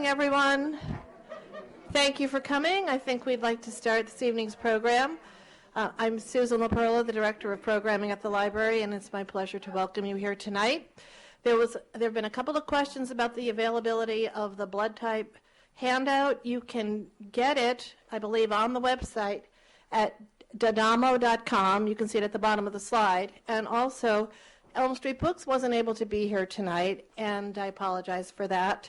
everyone. Thank you for coming. I think we'd like to start this evening's program. I'm Susan LaPerla, the Director of Programming at the library, and it's my pleasure to welcome you here tonight. There have been a couple of questions about the availability of the blood type handout. You can get it, I believe, on the website at dadamo.com. You can see it at the bottom of the slide. And also, Elm Street Books wasn't able to be here tonight, and I apologize for that.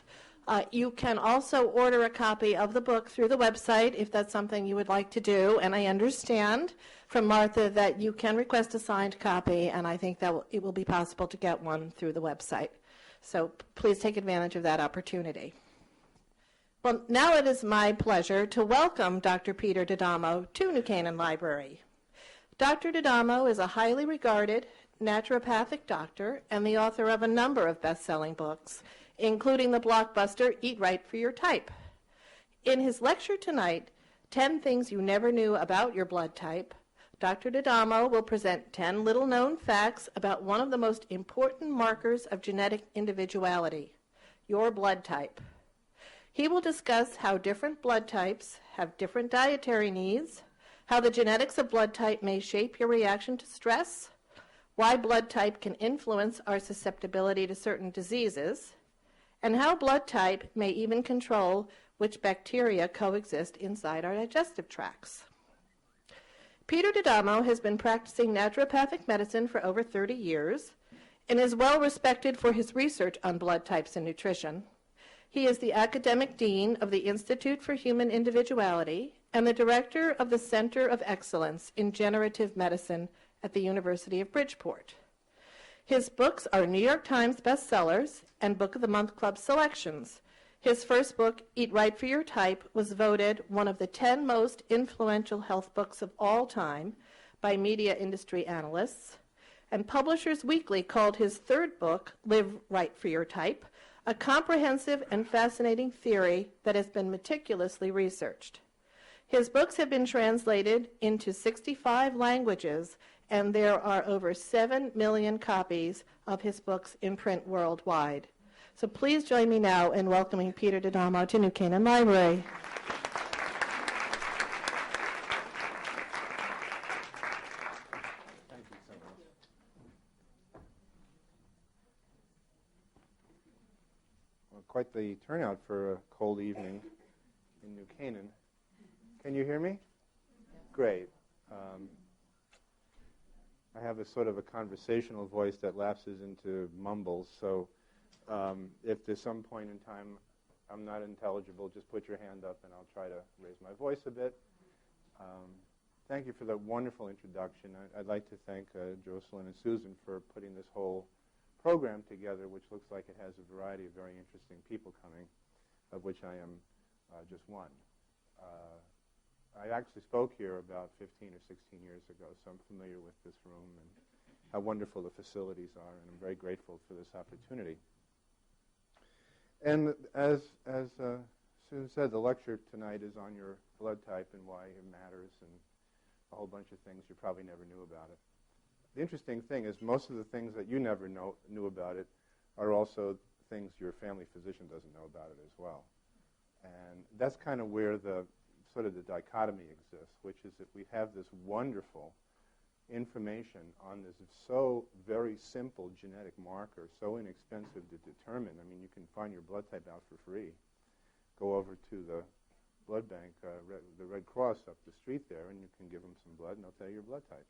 You can also order a copy of the book through the website if that's something you would like to do. And I understand from Martha that you can request a signed copy, and I think that it will be possible to get one through the website. So please take advantage of that opportunity. Well, now it is my pleasure to welcome Dr. Peter D'Adamo to New Canaan Library. Dr. D'Adamo is a highly regarded naturopathic doctor and the author of a number of best-selling books, including the blockbuster Eat Right for Your Type. In his lecture tonight, 10 Things You Never Knew About Your Blood Type, Dr. D'Adamo will present 10 little-known facts about one of the most important markers of genetic individuality, your blood type. He will discuss how different blood types have different dietary needs, how the genetics of blood type may shape your reaction to stress, why blood type can influence our susceptibility to certain diseases, and how blood type may even control which bacteria coexist inside our digestive tracts. Peter D'Adamo has been practicing naturopathic medicine for over 30 years and is well respected for his research on blood types and nutrition. He is the academic dean of the Institute for Human Individuality and the director of the Center of Excellence in Generative Medicine at the University of Bridgeport. His books are New York Times bestsellers and Book of the Month Club selections. His first book, Eat Right for Your Type, was voted one of the 10 most influential health books of all time by media industry analysts. And Publishers Weekly called his third book, Live Right for Your Type, a comprehensive and fascinating theory that has been meticulously researched. His books have been translated into 65 languages, and there are over 7 million copies of his books in print worldwide. So please join me now in welcoming Peter D'Adamo to New Canaan Library. Thank you so much. Well, quite the turnout for a cold evening in New Canaan. Can you hear me? Great. I have a sort of a conversational voice that lapses into mumbles, so if there's some point in time I'm not intelligible, just put your hand up and I'll try to raise my voice a bit. Thank you for that wonderful introduction. I'd like to thank Jocelyn and Susan for putting this whole program together, which looks like it has a variety of very interesting people coming, of which I am just one. I actually spoke here about 15 or 16 years ago, so I'm familiar with this room and how wonderful the facilities are, and I'm very grateful for this opportunity. And as Susan said, the lecture tonight is on your blood type and why it matters and a whole bunch of things you probably never knew about it. The interesting thing is most of the things that you never knew about it are also things your family physician doesn't know about it as well. And that's kind of where the sort of the dichotomy exists, which is that we have this wonderful information on this so very simple genetic marker, so inexpensive to determine. I mean, you can find your blood type out for free. Go over to the blood bank, the Red Cross up the street there, and you can give them some blood, and they'll tell you your blood type.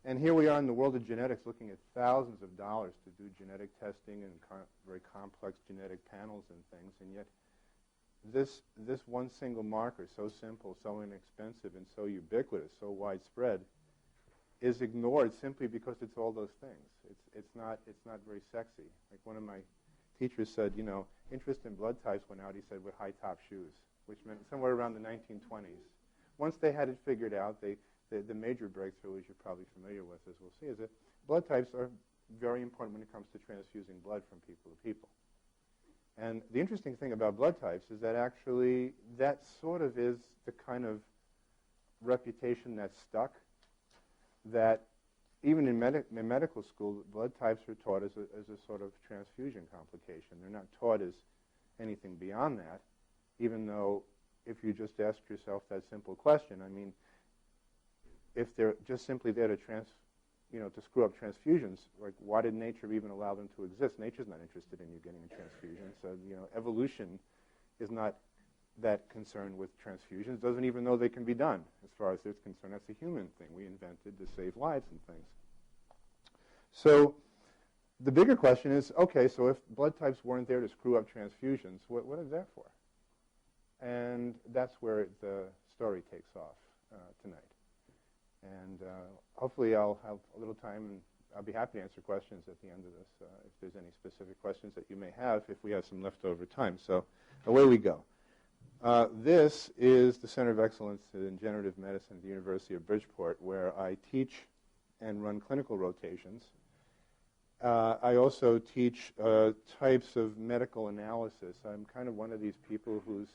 And here we are in the world of genetics looking at thousands of dollars to do genetic testing and very complex genetic panels and things, and yet this one single marker, so simple, so inexpensive, and so ubiquitous, so widespread, is ignored simply because it's all those things. It's not very sexy. Like one of my teachers said, you know, interest in blood types went out, he said, with high-top shoes, which meant somewhere around the 1920s. Once they had it figured out, the major breakthrough, as you're probably familiar with, as we'll see, is that blood types are very important when it comes to transfusing blood from people to people. And the interesting thing about blood types is that actually that sort of is the kind of reputation that's stuck, that even in medical school, blood types are taught as a sort of transfusion complication. They're not taught as anything beyond that, even though if you just ask yourself that simple question, I mean, if they're just simply there to to screw up transfusions, like why did nature even allow them to exist? Nature's not interested in you getting a transfusion. So, evolution is not that concerned with transfusions, doesn't even know they can be done as far as it's concerned. That's a human thing we invented to save lives and things. So the bigger question is, okay, so if blood types weren't there to screw up transfusions, what is that for? And that's where the story takes off tonight. And hopefully I'll have a little time, and I'll be happy to answer questions at the end of this if there's any specific questions that you may have, if we have some leftover time. So away we go. This is the Center of Excellence in Generative Medicine at the University of Bridgeport, where I teach and run clinical rotations. I also teach types of medical analysis. I'm kind of one of these people who's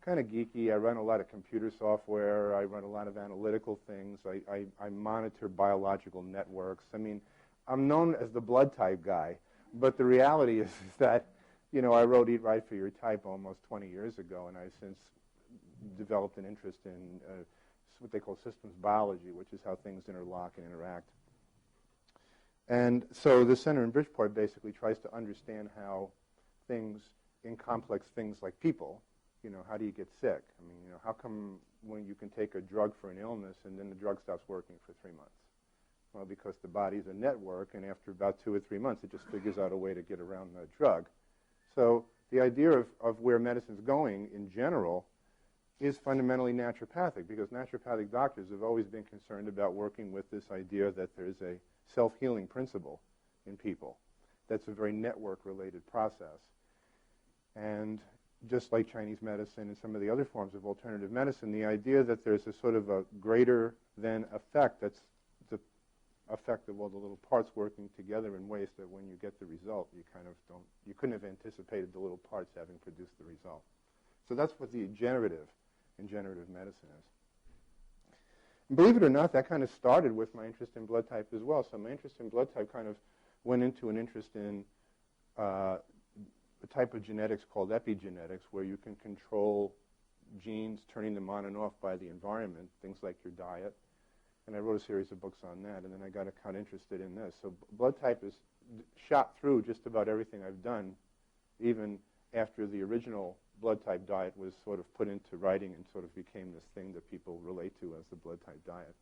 kind of geeky. I run a lot of computer software. I run a lot of analytical things. I monitor biological networks. I mean, I'm known as the blood type guy, but the reality is that, I wrote Eat Right for Your Type almost 20 years ago, and I've since developed an interest in what they call systems biology, which is how things interlock and interact. And so the center in Bridgeport basically tries to understand how things, in complex things like people, how do you get sick? I mean, how come when you can take a drug for an illness and then the drug stops working for 3 months? Well, because the body's a network, and after about 2 or 3 months, it just figures out a way to get around the drug. So the idea of where medicine's going in general is fundamentally naturopathic, because naturopathic doctors have always been concerned about working with this idea that there's a self-healing principle in people. That's a very network-related process. And just like Chinese medicine and some of the other forms of alternative medicine, the idea that there's a sort of a greater than effect, that's the effect of all the little parts working together in ways that when you get the result, you couldn't have anticipated the little parts having produced the result. So that's what the generative in generative medicine is. And believe it or not, that kind of started with my interest in blood type as well. So my interest in blood type kind of went into an interest in a type of genetics called epigenetics, where you can control genes, turning them on and off by the environment, things like your diet. And I wrote a series of books on that, and then I got kind of interested in this. So blood type is shot through just about everything I've done, even after the original blood type diet was sort of put into writing and sort of became this thing that people relate to as the blood type diet,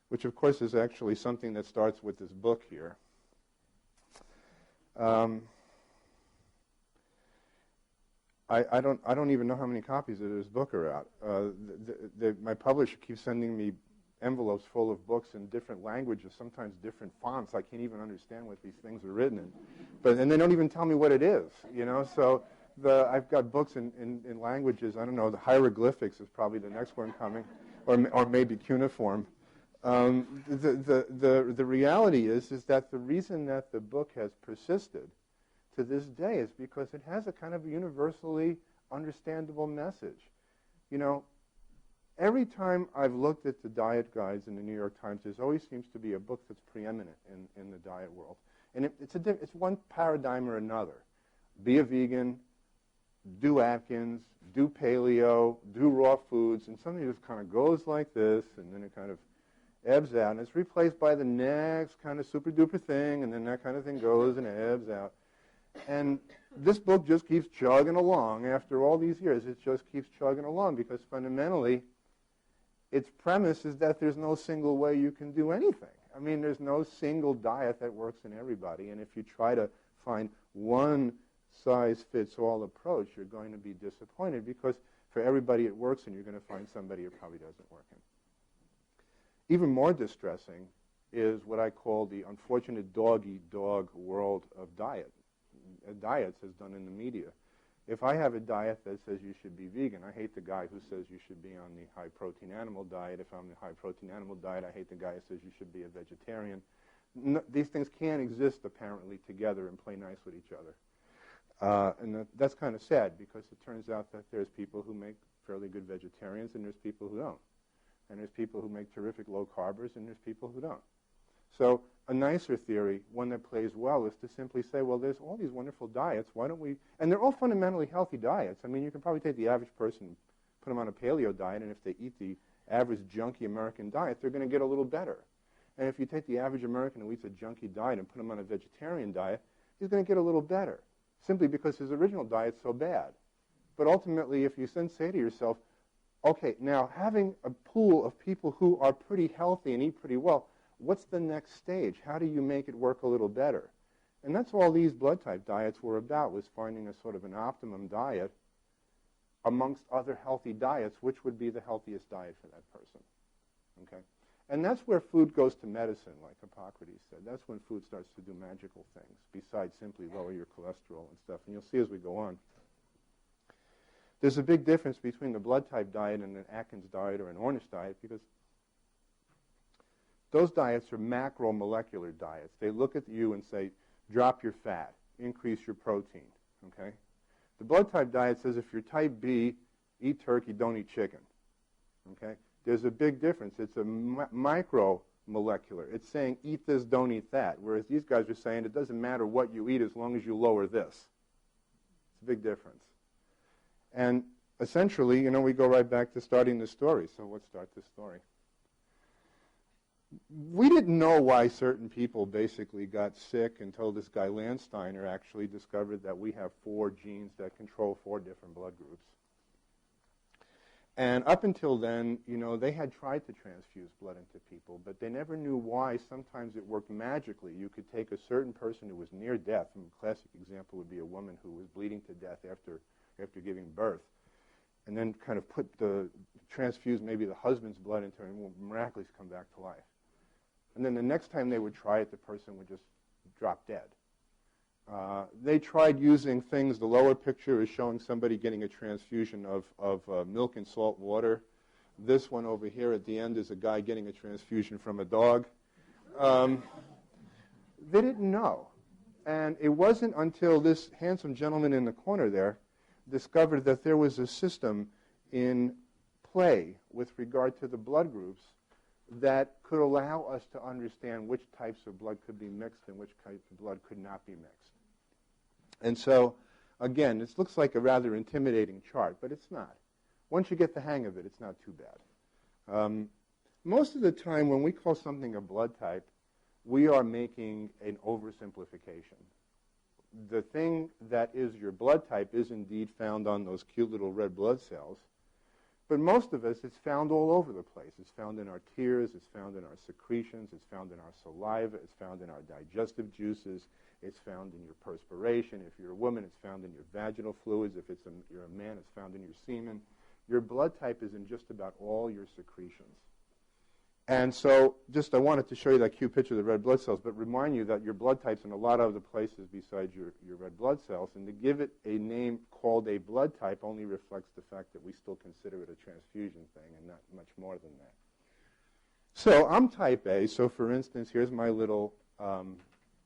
which of course is actually something that starts with this book here. I don't even know how many copies of this book are out. My publisher keeps sending me envelopes full of books in different languages, sometimes different fonts. I can't even understand what these things are written in. And they don't even tell me what it is, So I've got books in languages, I don't know, the hieroglyphics is probably the next one coming, or maybe cuneiform. The reality is that the reason that the book has persisted to this day is because it has a kind of universally understandable message. Every time I've looked at the diet guides in the New York Times, there always seems to be a book that's preeminent in the diet world. And it's one paradigm or another. Be a vegan, do Atkins, do paleo, do raw foods, and something just kind of goes like this, and then it kind of ebbs out, and it's replaced by the next kind of super-duper thing, and then that kind of thing goes and ebbs out. And this book just keeps chugging along. After all these years, it just keeps chugging along, because fundamentally, its premise is that there's no single way you can do anything. I mean, there's no single diet that works in everybody, and if you try to find one size-fits-all approach, you're going to be disappointed, because for everybody it works, and you're going to find somebody it probably doesn't work in. Even more distressing is what I call the unfortunate dog-eat-dog world of diets as done in the media. If I have a diet that says you should be vegan, I hate the guy who says you should be on the high-protein animal diet. If I'm the high-protein animal diet, I hate the guy who says you should be a vegetarian. These things can't exist, apparently, together and play nice with each other. And that's kind of sad, because it turns out that there's people who make fairly good vegetarians, and there's people who don't. And there's people who make terrific low-carbers, and there's people who don't. So a nicer theory, one that plays well, is to simply say, well, there's all these wonderful diets. Why don't we? And they're all fundamentally healthy diets. I mean, you can probably take the average person, put them on a paleo diet, and if they eat the average junky American diet, they're going to get a little better. And if you take the average American who eats a junky diet and put him on a vegetarian diet, he's going to get a little better, simply because his original diet's so bad. But ultimately, if you then say to yourself, okay, now having a pool of people who are pretty healthy and eat pretty well, what's the next stage? How do you make it work a little better? And that's all these blood type diets were about, was finding a sort of an optimum diet amongst other healthy diets, which would be the healthiest diet for that person. Okay? And that's where food goes to medicine, like Hippocrates said. That's when food starts to do magical things, besides simply lower your cholesterol and stuff. And you'll see as we go on. There's a big difference between the blood type diet and an Atkins diet or an Ornish diet, because those diets are macromolecular diets. They look at you and say, drop your fat, increase your protein. Okay? The blood type diet says if you're type B, eat turkey, don't eat chicken. Okay? There's a big difference. It's a micromolecular. It's saying eat this, don't eat that. Whereas these guys are saying it doesn't matter what you eat as long as you lower this. It's a big difference. And essentially, we go right back to starting the story. So let's start the story. We didn't know why certain people basically got sick until this guy Landsteiner actually discovered that we have 4 genes that control 4 different blood groups. And up until then, they had tried to transfuse blood into people, but they never knew why. Sometimes it worked magically. You could take a certain person who was near death, and a classic example would be a woman who was bleeding to death after giving birth, and then kind of transfuse maybe the husband's blood into her and will miraculously come back to life. And then the next time they would try it, the person would just drop dead. They tried using things. The lower picture is showing somebody getting a transfusion of milk and salt water. This one over here at the end is a guy getting a transfusion from a dog. They didn't know. And it wasn't until this handsome gentleman in the corner there discovered that there was a system in play with regard to the blood groups that could allow us to understand which types of blood could be mixed and which types of blood could not be mixed. And so, again, this looks like a rather intimidating chart, but it's not. Once you get the hang of it, it's not too bad. Most of the time when we call something a blood type, we are making an oversimplification. The thing that is your blood type is indeed found on those cute little red blood cells. But most of us, it's found all over the place. It's found in our tears, it's found in our secretions, it's found in our saliva, it's found in our digestive juices, it's found in your perspiration. If you're a woman, it's found in your vaginal fluids. If you're a man, it's found in your semen. Your blood type is in just about all your secretions. And so I wanted to show you that cute picture of the red blood cells, but remind you that your blood type's in a lot of other places besides your red blood cells, and to give it a name called a blood type only reflects the fact that we still consider it a transfusion thing and not much more than that. So I'm type A, so for instance, here's my little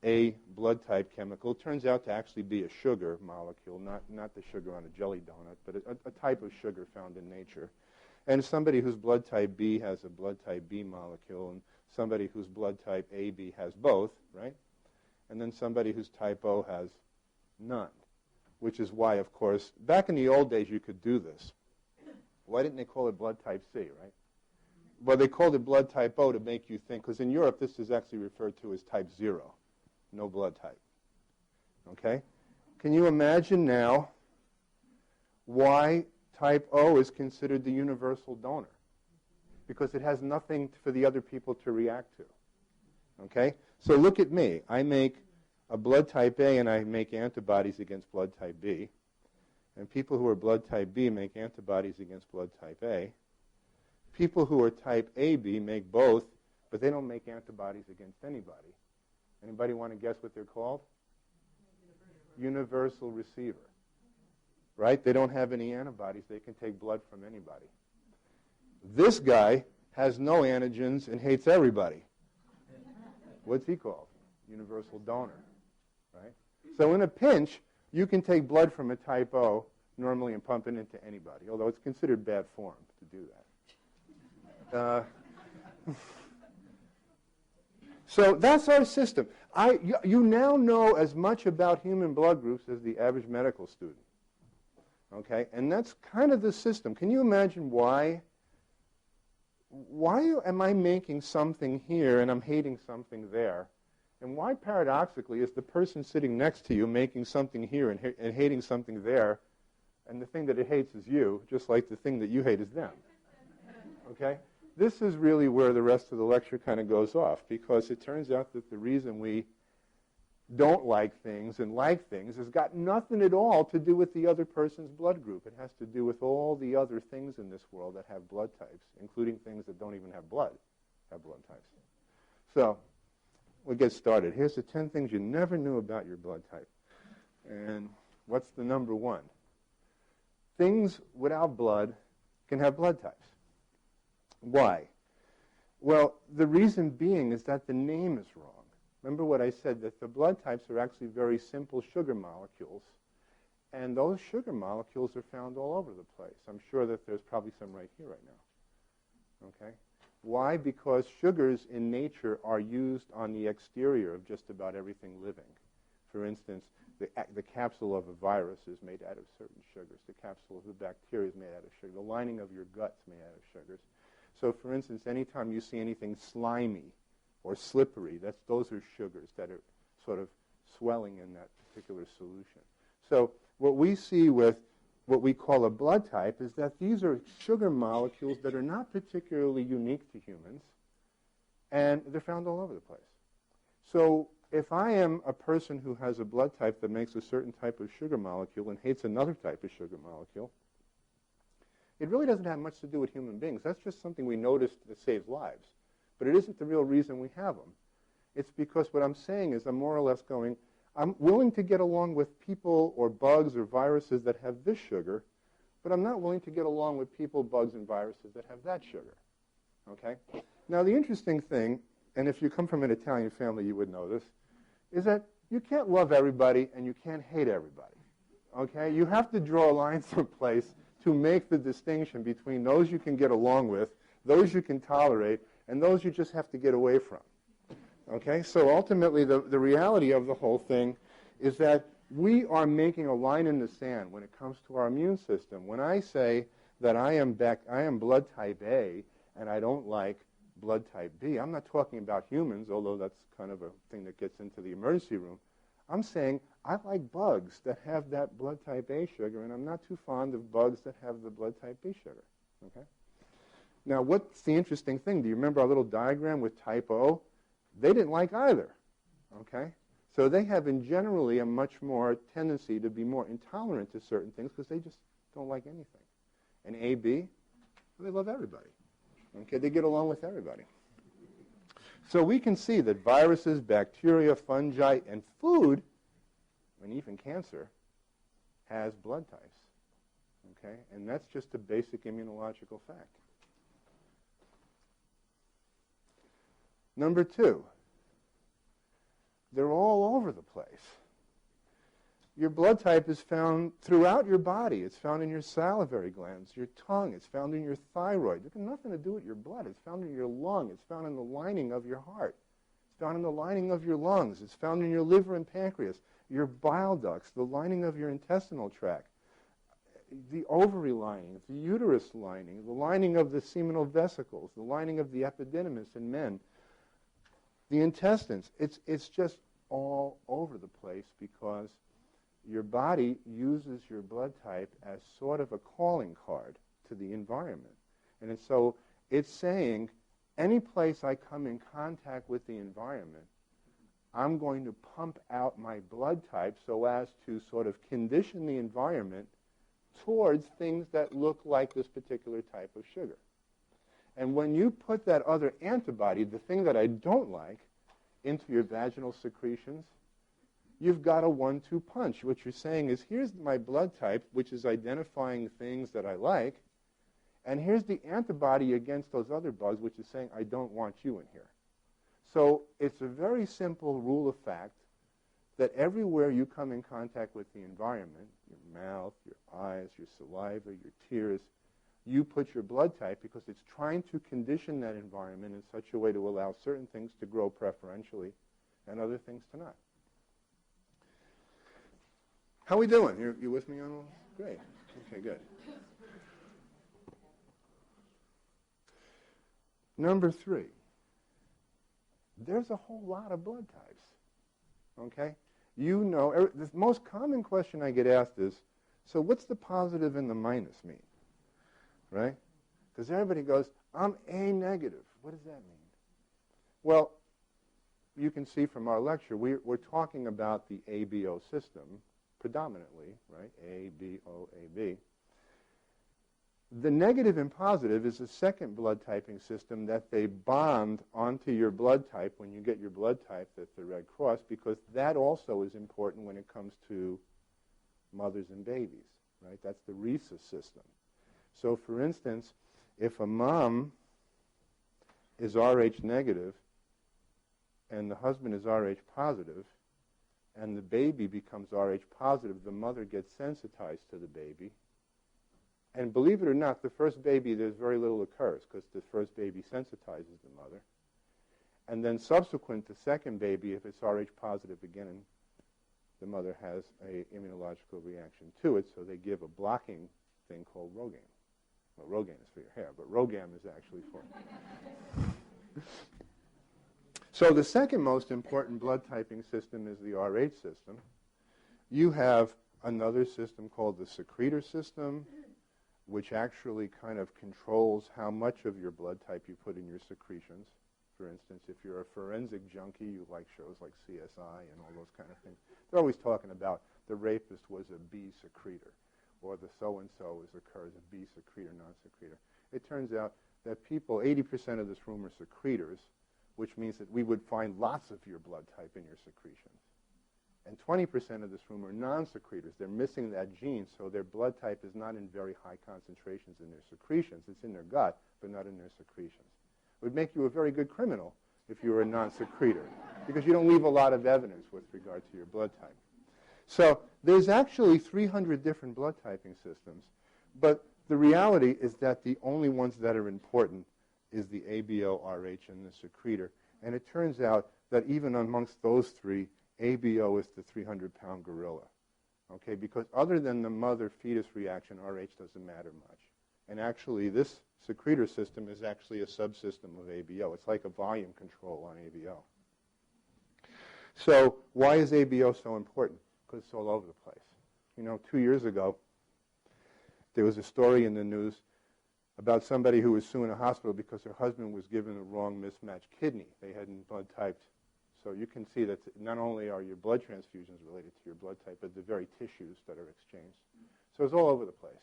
A blood type chemical. It turns out to actually be a sugar molecule, not the sugar on a jelly donut, but a type of sugar found in nature. And somebody whose blood type B has a blood type B molecule, and somebody whose blood type AB has both, right? And then somebody whose type O has none, which is why, of course, back in the old days you could do this. Why didn't they call it blood type C, right? Well, they called it blood type O to make you think, because in Europe this is actually referred to as type 0, no blood type. Okay? Can you imagine now why type O is considered the universal donor? Because it has nothing for the other people to react to. Okay? So look at me. I make a blood type A and I make antibodies against blood type B. And people who are blood type B make antibodies against blood type A. People who are type AB make both, but they don't make antibodies against anybody. Anybody want to guess what they're called? Universal receiver. Right? They don't have any antibodies. They can take blood from anybody. This guy has no antigens and hates everybody. What's he called? Universal donor. Right? So in a pinch, you can take blood from a type O normally and pump it into anybody, although it's considered bad form to do that. So that's our system. You now know as much about human blood groups as the average medical student. Okay? And that's kind of the system. Can you imagine why am I making something here and I'm hating something there? And why, paradoxically, is the person sitting next to you making something here and hating something there, and the thing that it hates is you, just like the thing that you hate is them? Okay? This is really where the rest of the lecture kind of goes off, because it turns out that the reason we don't like things and like things has got nothing at all to do with the other person's blood group. It has to do with all the other things in this world that have blood types, including things that don't even have blood types. So we'll get started. Here's the 10 things you never knew about your blood type. And what's the number one? Things without blood can have blood types. Why? Well, the reason being is that the name is wrong. Remember what I said, that the blood types are actually very simple sugar molecules, and those sugar molecules are found all over the place. I'm sure that there's probably some right here right now. Okay? Why? Because sugars in nature are used on the exterior of just about everything living. For instance, the capsule of a virus is made out of certain sugars. The capsule of the bacteria is made out of sugar. The lining of your gut's made out of sugars. So, for instance, anytime you see anything slimy or slippery, those are sugars that are sort of swelling in that particular solution. So what we see with what we call a blood type is that these are sugar molecules that are not particularly unique to humans, and they're found all over the place. So if I am a person who has a blood type that makes a certain type of sugar molecule and hates another type of sugar molecule, it really doesn't have much to do with human beings. That's just something we noticed that saves lives. But it isn't the real reason we have them. It's because what I'm saying is I'm more or less going, I'm willing to get along with people or bugs or viruses that have this sugar, but I'm not willing to get along with people, bugs, and viruses that have that sugar. Okay? Now, the interesting thing, and if you come from an Italian family, you would know this, is that you can't love everybody and you can't hate everybody. Okay? You have to draw a line someplace to make the distinction between those you can get along with, those you can tolerate, and those you just have to get away from. Okay? So ultimately, the reality of the whole thing is that we are making a line in the sand when it comes to our immune system. When I say that I am blood type A and I don't like blood type B, I'm not talking about humans, although that's kind of a thing that gets into the emergency room. I'm saying I like bugs that have that blood type A sugar, and I'm not too fond of bugs that have the blood type B sugar. Okay? Now, what's the interesting thing? Do you remember our little diagram with type O? They didn't like either. Okay? So they have, in generally, a much more tendency to be more intolerant to certain things because they just don't like anything. And AB, they love everybody. Okay? They get along with everybody. So we can see that viruses, bacteria, fungi, and food, and even cancer, has blood types. Okay? And that's just a basic immunological fact. Number two, they're all over the place. Your blood type is found throughout your body. It's found in your salivary glands, your tongue. It's found in your thyroid. It's got nothing to do with your blood. It's found in your lung. It's found in the lining of your heart. It's found in the lining of your lungs. It's found in your liver and pancreas, your bile ducts, the lining of your intestinal tract, the ovary lining, the uterus lining, the lining of the seminal vesicles, the lining of the epididymis in men, the intestines. It's just all over the place because your body uses your blood type as sort of a calling card to the environment. And so it's saying, any place I come in contact with the environment, I'm going to pump out my blood type so as to sort of condition the environment towards things that look like this particular type of sugar. And when you put that other antibody, the thing that I don't like, into your vaginal secretions, you've got a 1-2 punch. What you're saying is, here's my blood type, which is identifying things that I like, and here's the antibody against those other bugs, which is saying, I don't want you in here. So it's a very simple rule of fact that everywhere you come in contact with the environment, your mouth, your eyes, your saliva, your tears, you put your blood type because it's trying to condition that environment in such a way to allow certain things to grow preferentially and other things to not. How we doing? You with me on all this? Great. Okay, good. Number 3, there's a whole lot of blood types, okay? You know, the most common question I get asked is, so what's the positive and the minus mean, right? Because everybody goes, I'm A negative. What does that mean? Well, you can see from our lecture, we're talking about the ABO system predominantly, right? A, B, O, A, B. The negative and positive is the second blood typing system that they bond onto your blood type when you get your blood type, that's the Red Cross, because that also is important when it comes to mothers and babies, right? That's the rhesus system. So, for instance, if a mom is Rh negative and the husband is Rh positive and the baby becomes Rh positive, the mother gets sensitized to the baby. And believe it or not, the first baby, there's very little occurs because the first baby sensitizes the mother. And then subsequent, the second baby, if it's Rh positive again, the mother has an immunological reaction to it, so they give a blocking thing called Rogaine. Well, Rogaine is for your hair, but Rogam is actually for... So the second most important blood typing system is the Rh system. You have another system called the secretor system, which actually kind of controls how much of your blood type you put in your secretions. For instance, if you're a forensic junkie, you like shows like CSI and all those kind of things. They're always talking about the rapist was a B secretor, or the so-and-so occurs a B secretor, non-secretor. It turns out that people, 80% of this room are secretors, which means that we would find lots of your blood type in your secretions. And 20% of this room are non-secretors. They're missing that gene, so their blood type is not in very high concentrations in their secretions. It's in their gut, but not in their secretions. It would make you a very good criminal if you were a non-secretor, because you don't leave a lot of evidence with regard to your blood type. So there's actually 300 different blood typing systems, but the reality is that the only ones that are important is the ABO, Rh, and the secretor. And it turns out that even amongst those three, ABO is the 300-pound gorilla, okay? Because other than the mother-fetus reaction, Rh doesn't matter much. And actually, this secretor system is actually a subsystem of ABO. It's like a volume control on ABO. So why is ABO so important? Because it's all over the place. You know, 2 years ago, there was a story in the news about somebody who was suing a hospital because her husband was given a wrong mismatched kidney. They hadn't blood typed. So you can see that not only are your blood transfusions related to your blood type, but the very tissues that are exchanged. So it's all over the place.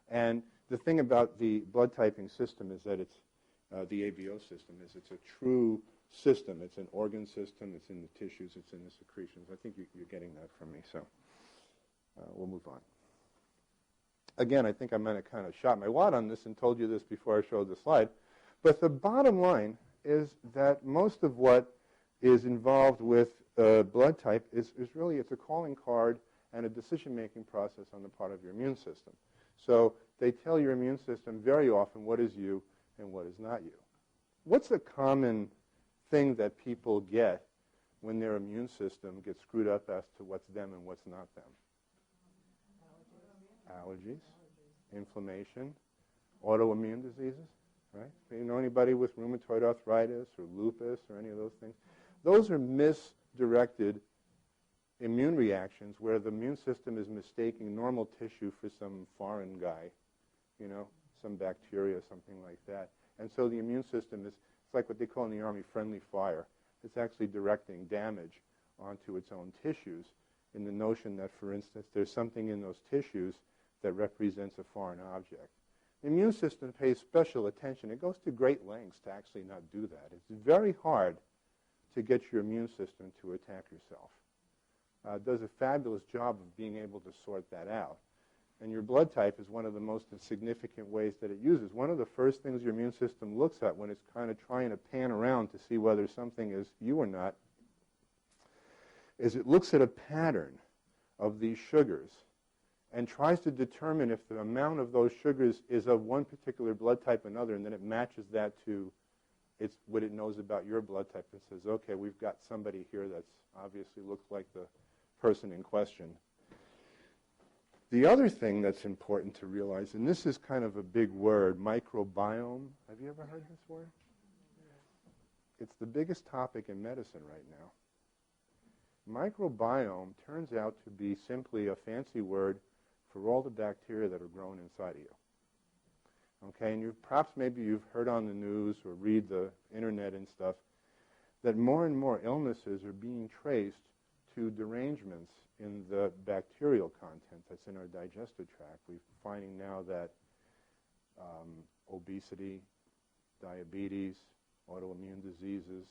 And the thing about the blood typing system is that it's, the ABO system is it's a true system. It's an organ system. It's in the tissues. It's in the secretions. I think you're getting that from me, so we'll move on. Again, I think I might have kind of shot my wad on this and told you this before I showed the slide. But the bottom line is that most of what is involved with blood type is really, it's a calling card and a decision-making process on the part of your immune system. So they tell your immune system very often what is you and what is not you. What's a common thing that people get when their immune system gets screwed up as to what's them and what's not them? Allergies, inflammation, autoimmune diseases, right? Do you know anybody with rheumatoid arthritis or lupus or any of those things? Those are misdirected immune reactions where the immune system is mistaking normal tissue for some foreign guy, you know, some bacteria, something like that. And so the immune system is, it's like what they call in the Army friendly fire. It's actually directing damage onto its own tissues in the notion that, for instance, there's something in those tissues that represents a foreign object. The immune system pays special attention. It goes to great lengths to actually not do that. It's very hard to get your immune system to attack yourself. It does a fabulous job of being able to sort that out. And your blood type is one of the most significant ways that it uses. One of the first things your immune system looks at when it's kind of trying to pan around to see whether something is you or not is it looks at a pattern of these sugars. and tries to determine if the amount of those sugars is of one particular blood type or another, and then it matches that to what it knows about your blood type. It says, okay, we've got somebody here that's obviously looks like the person in question. The other thing that's important to realize, and this is kind of a big word, microbiome. Have you ever heard this word? It's the biggest topic in medicine right now. Microbiome turns out to be simply a fancy word for all the bacteria that are grown inside of you. Okay, and maybe you've heard on the news or read the internet and stuff that more and more illnesses are being traced to derangements in the bacterial content that's in our digestive tract. We're finding now that obesity, diabetes, autoimmune diseases,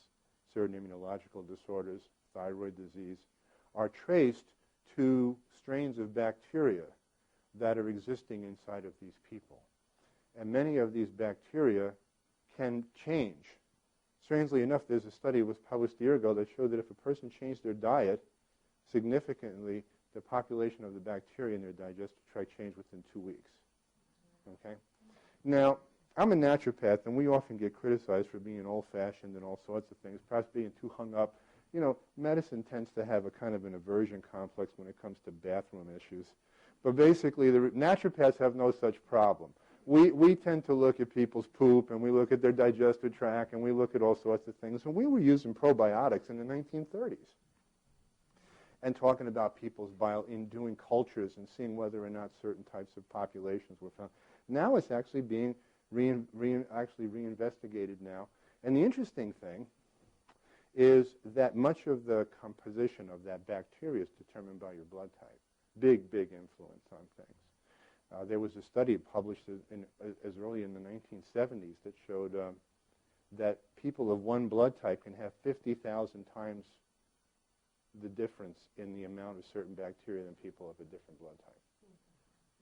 certain immunological disorders, thyroid disease, are traced to strains of bacteria that are existing inside of these people. And many of these bacteria can change. Strangely enough, there's a study that was published a year ago that showed that if a person changed their diet significantly, the population of the bacteria in their digestive tract changed within 2 weeks. Okay? Now, I'm a naturopath, and we often get criticized for being old-fashioned and all sorts of things, perhaps being too hung up. You know, medicine tends to have a kind of an aversion complex when it comes to bathroom issues. But basically, the naturopaths have no such problem. We tend to look at people's poop, and we look at their digestive tract, and we look at all sorts of things. And we were using probiotics in the 1930s and talking about people's in doing cultures and seeing whether or not certain types of populations were found. Now it's actually being reinvestigated now. And the interesting thing is that much of the composition of that bacteria is determined by your blood type. Big influence on things. There was a study published as early in the 1970s that showed that people of one blood type can have 50,000 times the difference in the amount of certain bacteria than people of a different blood type.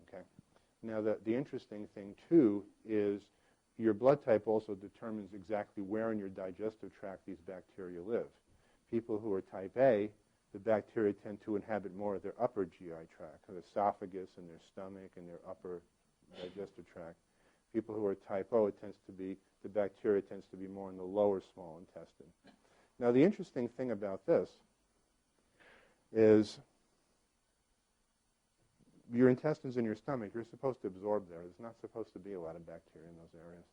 Okay. Now, the interesting thing, too, is your blood type also determines exactly where in your digestive tract these bacteria live. People who are type A, the bacteria tend to inhabit more of their upper GI tract, their esophagus and their stomach and their upper digestive tract. People who are type O, the bacteria tends to be more in the lower small intestine. Now, the interesting thing about this is your intestines and your stomach, you're supposed to absorb there. There's not supposed to be a lot of bacteria in those areas.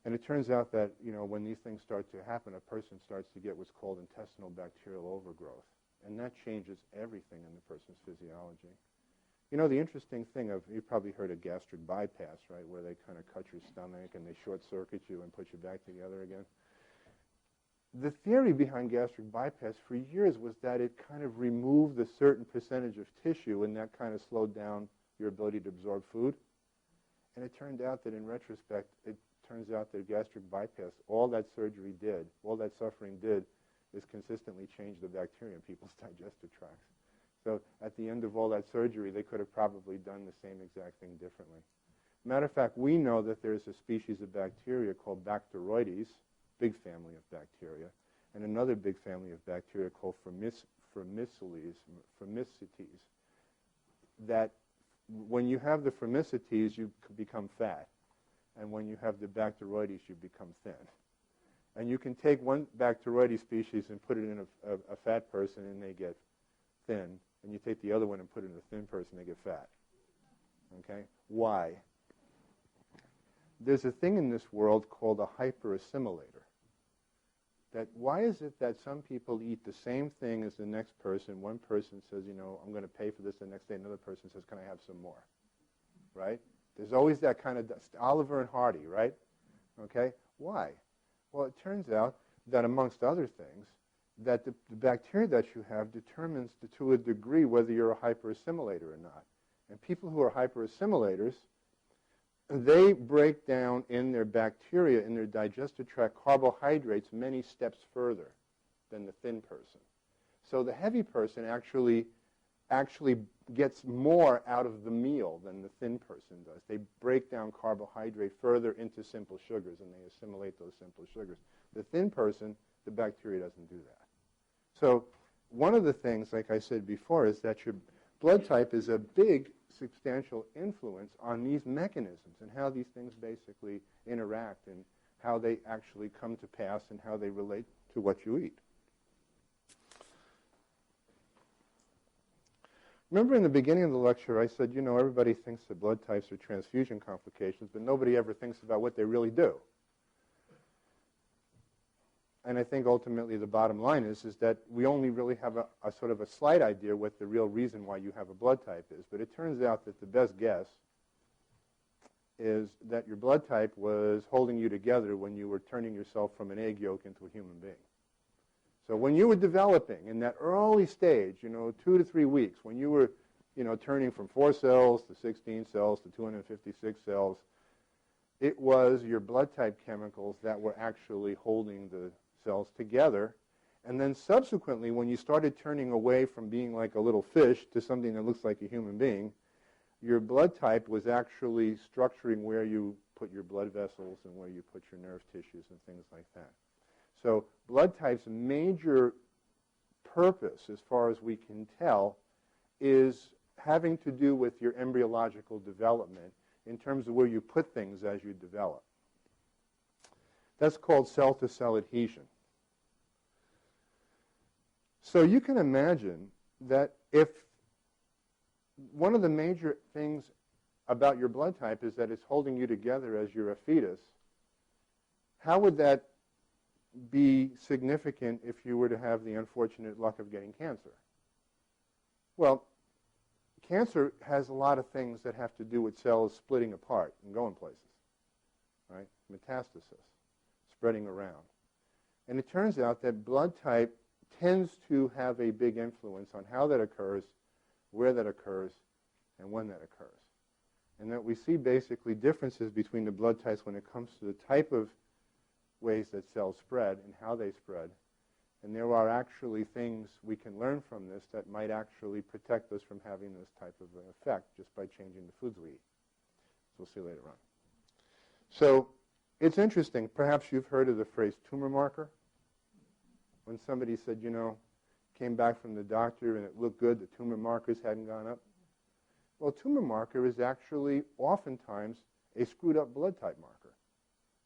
And it turns out that, when these things start to happen, a person starts to get what's called intestinal bacterial overgrowth. And that changes everything in the person's physiology. The interesting thing you've probably heard of gastric bypass, right, where they kind of cut your stomach and they short-circuit you and put you back together again. The theory behind gastric bypass for years was that it kind of removed a certain percentage of tissue, and that kind of slowed down your ability to absorb food. And it turned out that in retrospect, turns out that gastric bypass, all that surgery did, all that suffering did, is consistently change the bacteria in people's digestive tracts. So at the end of all that surgery, they could have probably done the same exact thing differently. Matter of fact, we know that there's a species of bacteria called Bacteroides, big family of bacteria, and another big family of bacteria called Formicites, that when you have the Formicites, you become fat. And when you have the Bacteroides, you become thin. And you can take one Bacteroides species and put it in a fat person, and they get thin. And you take the other one and put it in a thin person, they get fat. Okay? Why? There's a thing in this world called a hyperassimilator. Why is it that some people eat the same thing as the next person? One person says, I'm going to pay for this. The next day, another person says, can I have some more? Right? There's always that kind of Oliver and Hardy, right? Okay? Why? Well, it turns out that amongst other things, that the bacteria that you have determines to a degree whether you're a hyperassimilator or not. And people who are hyperassimilators, they break down in their bacteria, in their digestive tract, carbohydrates many steps further than the thin person. So the heavy person actually gets more out of the meal than the thin person does. They break down carbohydrate further into simple sugars, and they assimilate those simple sugars. The thin person, the bacteria doesn't do that. So one of the things, like I said before, is that blood type is a big, substantial influence on these mechanisms and how these things basically interact and how they actually come to pass and how they relate to what you eat. Remember in the beginning of the lecture I said, you know, everybody thinks that blood types are transfusion complications, but nobody ever thinks about what they really do. And I think ultimately the bottom line is that we only really have a sort of a slight idea what the real reason why you have a blood type is. But it turns out that the best guess is that your blood type was holding you together when you were turning yourself from an egg yolk into a human being. So when you were developing in that early stage, you know, 2 to 3 weeks, when you were, you know, turning from 4 cells to 16 cells to 256 cells, it was your blood type chemicals that were actually holding the cells together. And then subsequently, when you started turning away from being like a little fish to something that looks like a human being, your blood type was actually structuring where you put your blood vessels and where you put your nerve tissues and things like that. So blood type's major purpose, as far as we can tell, is having to do with your embryological development in terms of where you put things as you develop. That's called cell-to-cell adhesion. So you can imagine that if one of the major things about your blood type is that it's holding you together as you're a fetus, how would that be significant if you were to have the unfortunate luck of getting cancer? Well, cancer has a lot of things that have to do with cells splitting apart and going places, right? Metastasis, spreading around. And it turns out that blood type tends to have a big influence on how that occurs, where that occurs, and when that occurs. And that we see basically differences between the blood types when it comes to the type of ways that cells spread and how they spread. And there are actually things we can learn from this that might actually protect us from having this type of an effect just by changing the foods we eat. So we'll see later on. So it's interesting. Perhaps you've heard of the phrase tumor marker. When somebody said, you know, came back from the doctor and it looked good, the tumor markers hadn't gone up. Well, tumor marker is actually oftentimes a screwed up blood type marker.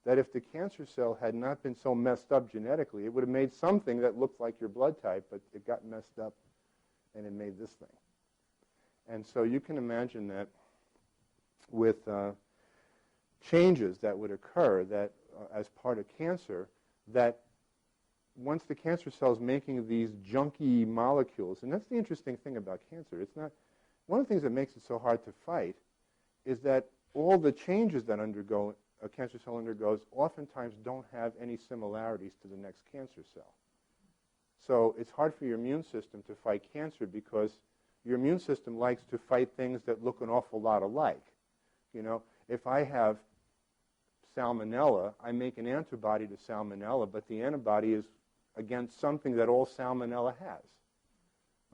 That if the cancer cell had not been so messed up genetically, it would have made something that looked like your blood type, but it got messed up and it made this thing. And so you can imagine that with changes that would occur that as part of cancer, that once the cancer cell is making these junky molecules, and that's the interesting thing about cancer. It's not one of the things that makes it so hard to fight is that all the changes that a cancer cell undergoes oftentimes don't have any similarities to the next cancer cell. So it's hard for your immune system to fight cancer because your immune system likes to fight things that look an awful lot alike. You know, if I have salmonella, I make an antibody to salmonella, but the antibody is against something that all salmonella has.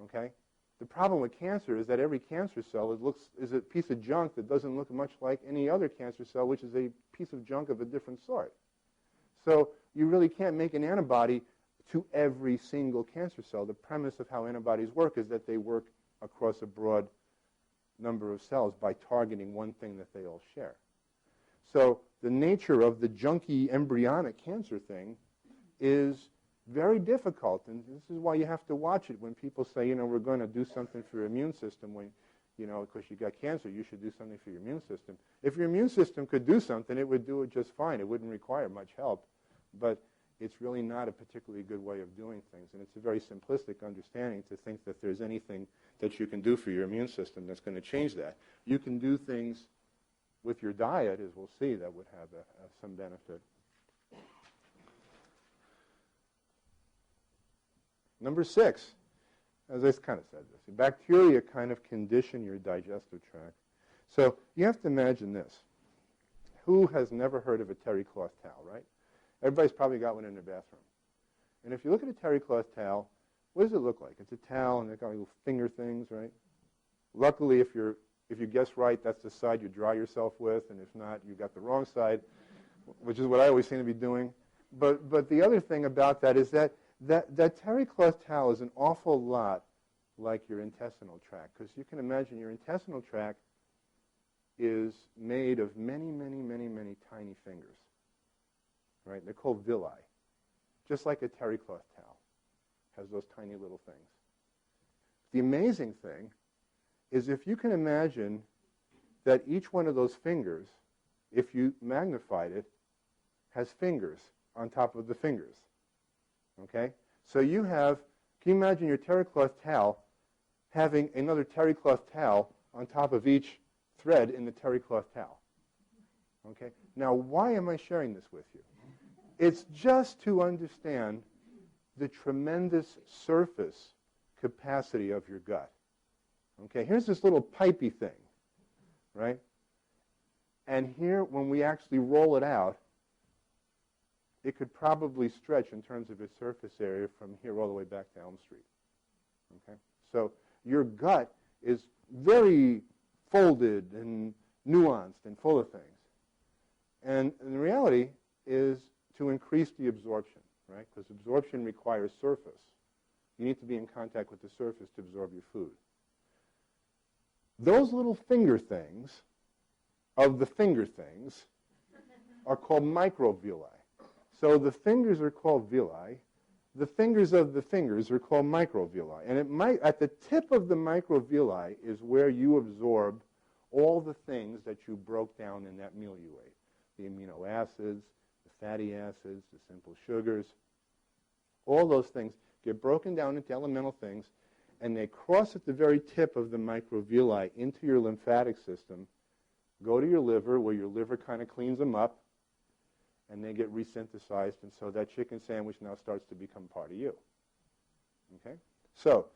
Okay? The problem with cancer is that every cancer cell is a piece of junk that doesn't look much like any other cancer cell, which is a piece of junk of a different sort. So you really can't make an antibody to every single cancer cell. The premise of how antibodies work is that they work across a broad number of cells by targeting one thing that they all share. So the nature of the junky embryonic cancer thing is very difficult, and this is why you have to watch it when people say, you know, we're going to do something for your immune system when, you know, because you got cancer, you should do something for your immune system. If your immune system could do something, it would do it just fine. It wouldn't require much help, but it's really not a particularly good way of doing things, and it's a very simplistic understanding to think that there's anything that you can do for your immune system that's going to change that. You can do things with your diet, as we'll see, that would have some benefit. Number 6, as I kind of said this, bacteria kind of condition your digestive tract. So you have to imagine this. Who has never heard of a terry cloth towel, right? Everybody's probably got one in their bathroom. And if you look at a terry cloth towel, what does it look like? It's a towel, and they've got little finger things, right? Luckily, if you guess right, that's the side you dry yourself with, and if not, you got the wrong side, which is what I always seem to be doing. But the other thing about that is that terry cloth towel is an awful lot like your intestinal tract, because you can imagine your intestinal tract is made of many, many, many, many tiny fingers, right? They're called villi, just like a terry cloth towel has those tiny little things. The amazing thing is if you can imagine that each one of those fingers, if you magnified it, has fingers on top of the fingers, okay? So you have, can you imagine your terry cloth towel having another terry cloth towel on top of each thread in the terry cloth towel, okay? Now, why am I sharing this with you? It's just to understand the tremendous surface capacity of your gut. Okay, here's this little pipey thing, right? And here, when we actually roll it out, it could probably stretch in terms of its surface area from here all the way back to Elm Street. Okay, so your gut is very folded and nuanced and full of things. And the reality is to increase the absorption, right? Because absorption requires surface. You need to be in contact with the surface to absorb your food. Those little finger things of the finger things are called microvilli. So the fingers are called villi. The fingers of the fingers are called microvilli. And at the tip of the microvilli is where you absorb all the things that you broke down in that meal you ate. The amino acids, the fatty acids, the simple sugars. All those things get broken down into elemental things, and they cross at the very tip of the microvilli into your lymphatic system, go to your liver, where your liver kind of cleans them up, and they get resynthesized, and so that chicken sandwich now starts to become part of you. Okay? So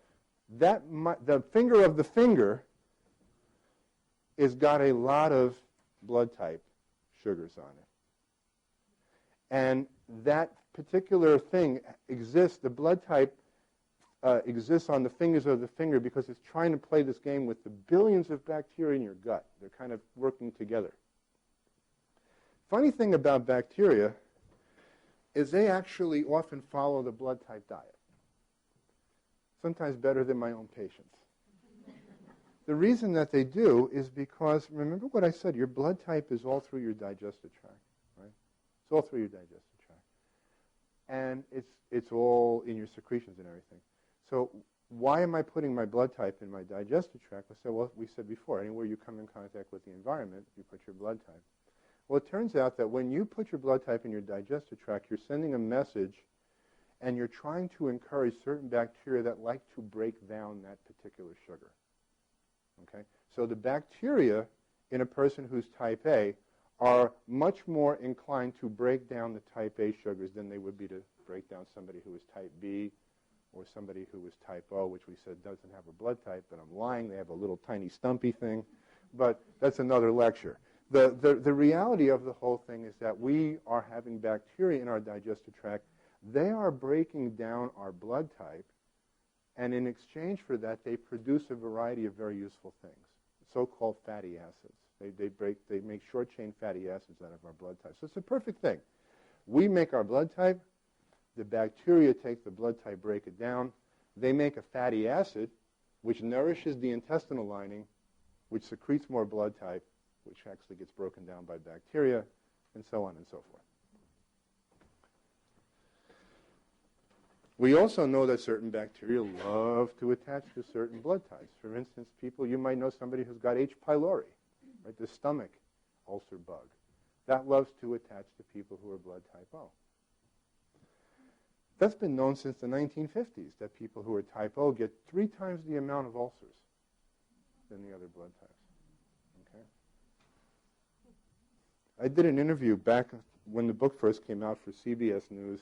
the finger of the finger has got a lot of blood type sugars on it. And that particular thing exists, the blood type exists on the fingers of the finger because it's trying to play this game with the billions of bacteria in your gut. They're kind of working together. Funny thing about bacteria is they actually often follow the blood type diet, sometimes better than my own patients. The reason that they do is because, remember what I said, your blood type is all through your digestive tract, right? It's all through your digestive tract. And it's all in your secretions and everything. So why am I putting my blood type in my digestive tract? I said, well, we said before, anywhere you come in contact with the environment, you put your blood type. Well, it turns out that when you put your blood type in your digestive tract, you're sending a message, and you're trying to encourage certain bacteria that like to break down that particular sugar. Okay? So the bacteria in a person who's type A are much more inclined to break down the type A sugars than they would be to break down somebody who is type B or somebody who is type O, which we said doesn't have a blood type, but I'm lying. They have a little tiny stumpy thing. But that's another lecture. The reality of the whole thing is that we are having bacteria in our digestive tract. They are breaking down our blood type, and in exchange for that, they produce a variety of very useful things, so-called fatty acids. They make short-chain fatty acids out of our blood type. So it's a perfect thing. We make our blood type. The bacteria take the blood type, break it down. They make a fatty acid, which nourishes the intestinal lining, which secretes more blood type, which actually gets broken down by bacteria, and so on and so forth. We also know that certain bacteria love to attach to certain blood types. For instance, you might know somebody who's got H. pylori, right, the stomach ulcer bug. That loves to attach to people who are blood type O. That's been known since the 1950s, that people who are type O get 3 times the amount of ulcers than the other blood types. Okay? I did an interview back when the book first came out for CBS News,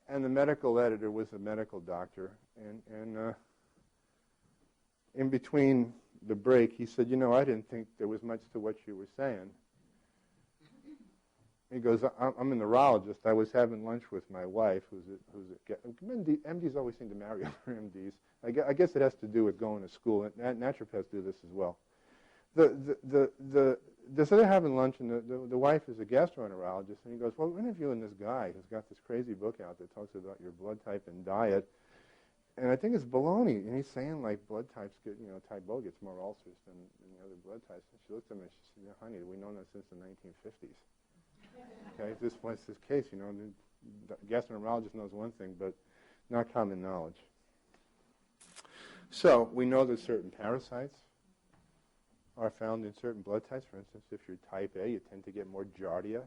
and the medical editor was a medical doctor, and in between the break, he said, I didn't think there was much to what you were saying. He goes, I'm a neurologist. I was having lunch with my wife, MDs always seem to marry other MDs. I guess it has to do with going to school. Naturopaths do this as well. So they're having lunch, and the wife is a gastroenterologist, and he goes, well, we're interviewing this guy who's got this crazy book out that talks about your blood type and diet. And I think it's baloney. And he's saying, like, blood types get, type O gets more ulcers than the other blood types. And she looked at me and she said, yeah, honey, we've known that since the 1950s. Okay, if this was this case, the gastroenterologist knows one thing, but not common knowledge. So we know that certain parasites are found in certain blood types. For instance, if you're type A, you tend to get more giardia,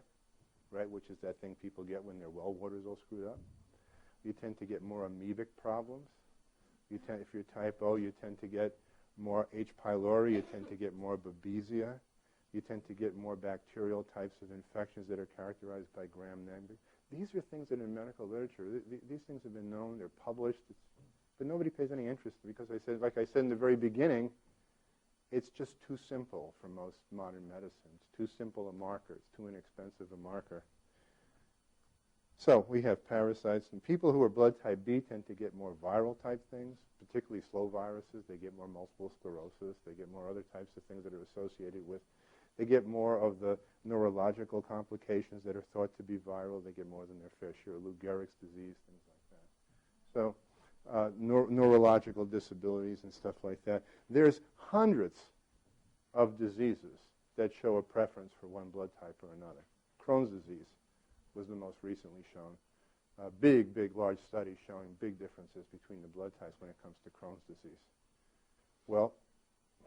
right, which is that thing people get when their well water's all screwed up. You tend to get more amoebic problems. If you're type O, you tend to get more H. pylori. You tend to get more babesia. You tend to get more bacterial types of infections that are characterized by gram-negative. These are things that in medical literature, these things have been known, they're published, but nobody pays any interest because like I said in the very beginning, it's just too simple for most modern medicines. Too simple a marker. It's too inexpensive a marker. So we have parasites, and people who are blood type B tend to get more viral type things, particularly slow viruses. They get more multiple sclerosis. They get more other types of things that are associated with. They get more of the neurological complications that are thought to be viral. They get more than their fair share of Lou Gehrig's disease, things like that. So neurological disabilities and stuff like that. There's hundreds of diseases that show a preference for one blood type or another. Crohn's disease was the most recently shown. Big, large studies showing big differences between the blood types when it comes to Crohn's disease. Well,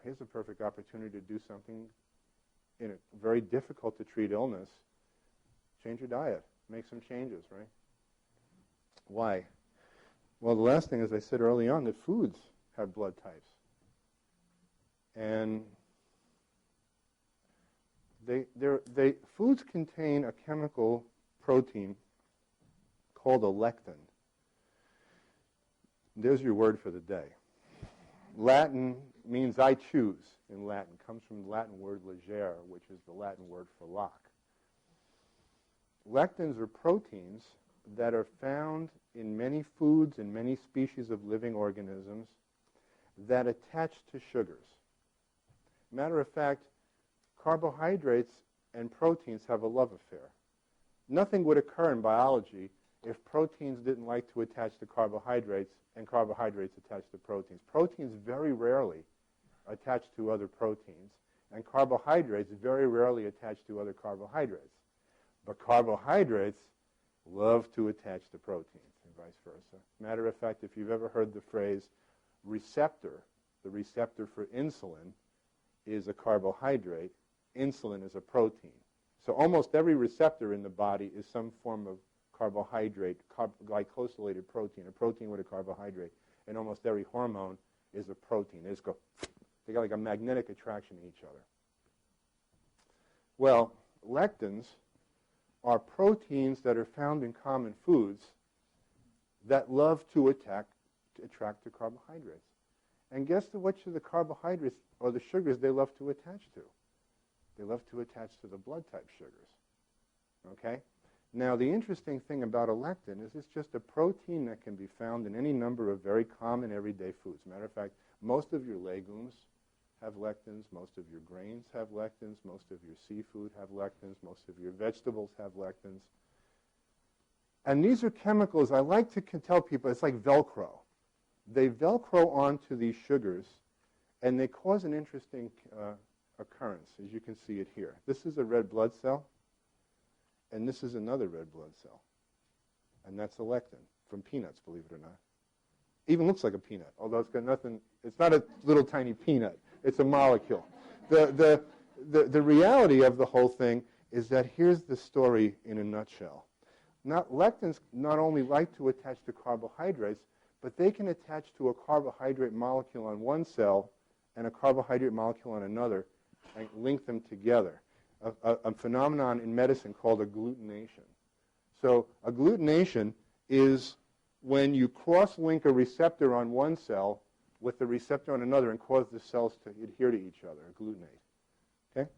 here's a perfect opportunity to do something in a very difficult to treat illness. Change your diet. Make some changes, right? Why? Well, the last thing, as I said early on, that foods have blood types. And foods contain a chemical protein called a lectin. There's your word for the day. Latin means I choose in Latin. It comes from the Latin word legere, which is the Latin word for lock. Lectins are proteins that are found in many foods and many species of living organisms that attach to sugars. Matter of fact, carbohydrates and proteins have a love affair. Nothing would occur in biology if proteins didn't like to attach to carbohydrates and carbohydrates attach to proteins. Proteins very rarely attach to other proteins, and carbohydrates very rarely attach to other carbohydrates. But carbohydrates love to attach to proteins and vice versa. Matter of fact, if you've ever heard the phrase receptor, the receptor for insulin is a carbohydrate, insulin is a protein. So almost every receptor in the body is some form of carbohydrate, glycosylated protein, a protein with a carbohydrate, and almost every hormone is a protein. They got like a magnetic attraction to each other. Well, lectins are proteins that are found in common foods that love to attract to carbohydrates. And guess which of the carbohydrates or the sugars they love to attach to? They love to attach to the blood type sugars. Okay? Now, the interesting thing about a lectin is it's just a protein that can be found in any number of very common everyday foods. Matter of fact, most of your legumes have lectins, most of your grains have lectins, most of your seafood have lectins, most of your vegetables have lectins. And these are chemicals, I like to tell people, it's like Velcro. They Velcro onto these sugars, and they cause an interesting occurrence, as you can see it here. This is a red blood cell, and this is another red blood cell. And that's a lectin from peanuts, believe it or not. Even looks like a peanut, although it's got nothing, it's not a little tiny peanut. It's a molecule. The reality of the whole thing is that here's the story in a nutshell. Lectins not only like to attach to carbohydrates, but they can attach to a carbohydrate molecule on one cell and a carbohydrate molecule on another and link them together. A phenomenon in medicine called agglutination. So agglutination is when you cross-link a receptor on one cell with the receptor on another and cause the cells to adhere to each other, agglutinate. Okay?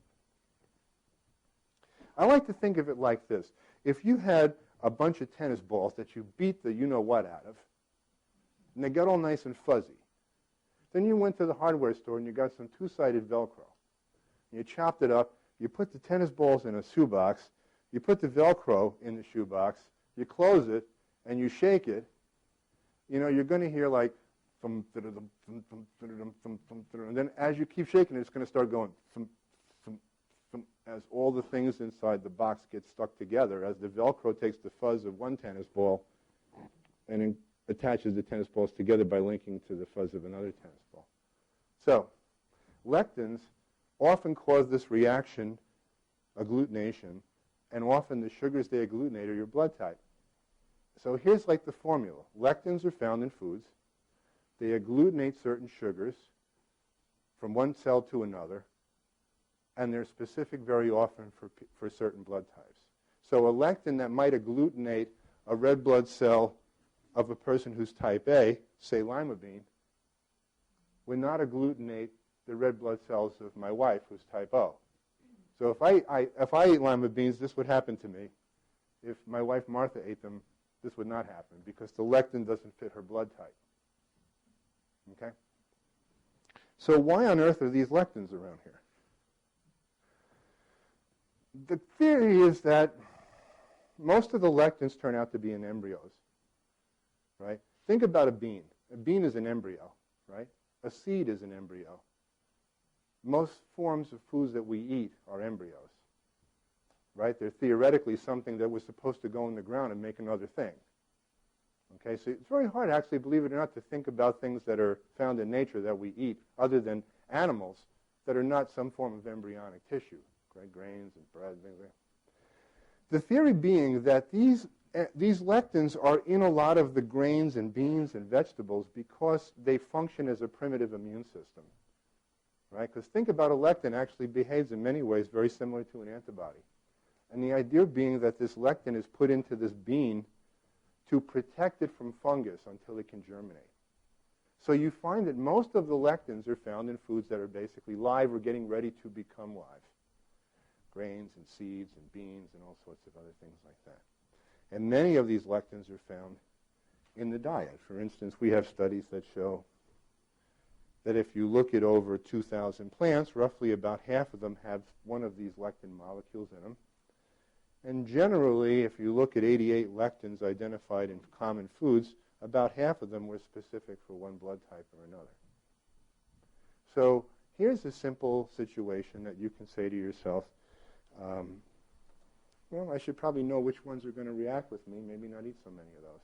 I like to think of it like this. If you had a bunch of tennis balls that you beat the you-know-what out of, and they got all nice and fuzzy, then you went to the hardware store and you got some two-sided Velcro. And you chopped it up, you put the tennis balls in a shoebox, you put the Velcro in the shoebox, you close it, and you shake it. you're going to hear like, and then as you keep shaking it, it's going to start going as all the things inside the box get stuck together, as the Velcro takes the fuzz of one tennis ball and attaches the tennis balls together by linking to the fuzz of another tennis ball. So, lectins often cause this reaction, agglutination, and often the sugars they agglutinate are your blood type. So here's like the formula. Lectins are found in foods. They agglutinate certain sugars from one cell to another, and they're specific very often for certain blood types. So a lectin that might agglutinate a red blood cell of a person who's type A, say lima bean, would not agglutinate the red blood cells of my wife who's type O. So if I ate lima beans, this would happen to me. If my wife Martha ate them, this would not happen because the lectin doesn't fit her blood type. Okay? So why on earth are these lectins around here? The theory is that most of the lectins turn out to be in embryos, right? Think about a bean. A bean is an embryo, right? A seed is an embryo. Most forms of foods that we eat are embryos, right? They're theoretically something that was supposed to go in the ground and make another thing. Okay, so it's very hard, actually, believe it or not, to think about things that are found in nature that we eat, other than animals that are not some form of embryonic tissue, right? Grains and bread, things like that. The theory being that these lectins are in a lot of the grains and beans and vegetables because they function as a primitive immune system, right? Because think about a lectin actually behaves in many ways very similar to an antibody. And the idea being that this lectin is put into this bean to protect it from fungus until it can germinate. So you find that most of the lectins are found in foods that are basically live or getting ready to become live. Grains and seeds and beans and all sorts of other things like that. And many of these lectins are found in the diet. For instance, we have studies that show that if you look at over 2,000 plants, roughly about half of them have one of these lectin molecules in them. And generally, if you look at 88 lectins identified in common foods, about half of them were specific for one blood type or another. So here's a simple situation that you can say to yourself, well, I should probably know which ones are going to react with me, maybe not eat so many of those.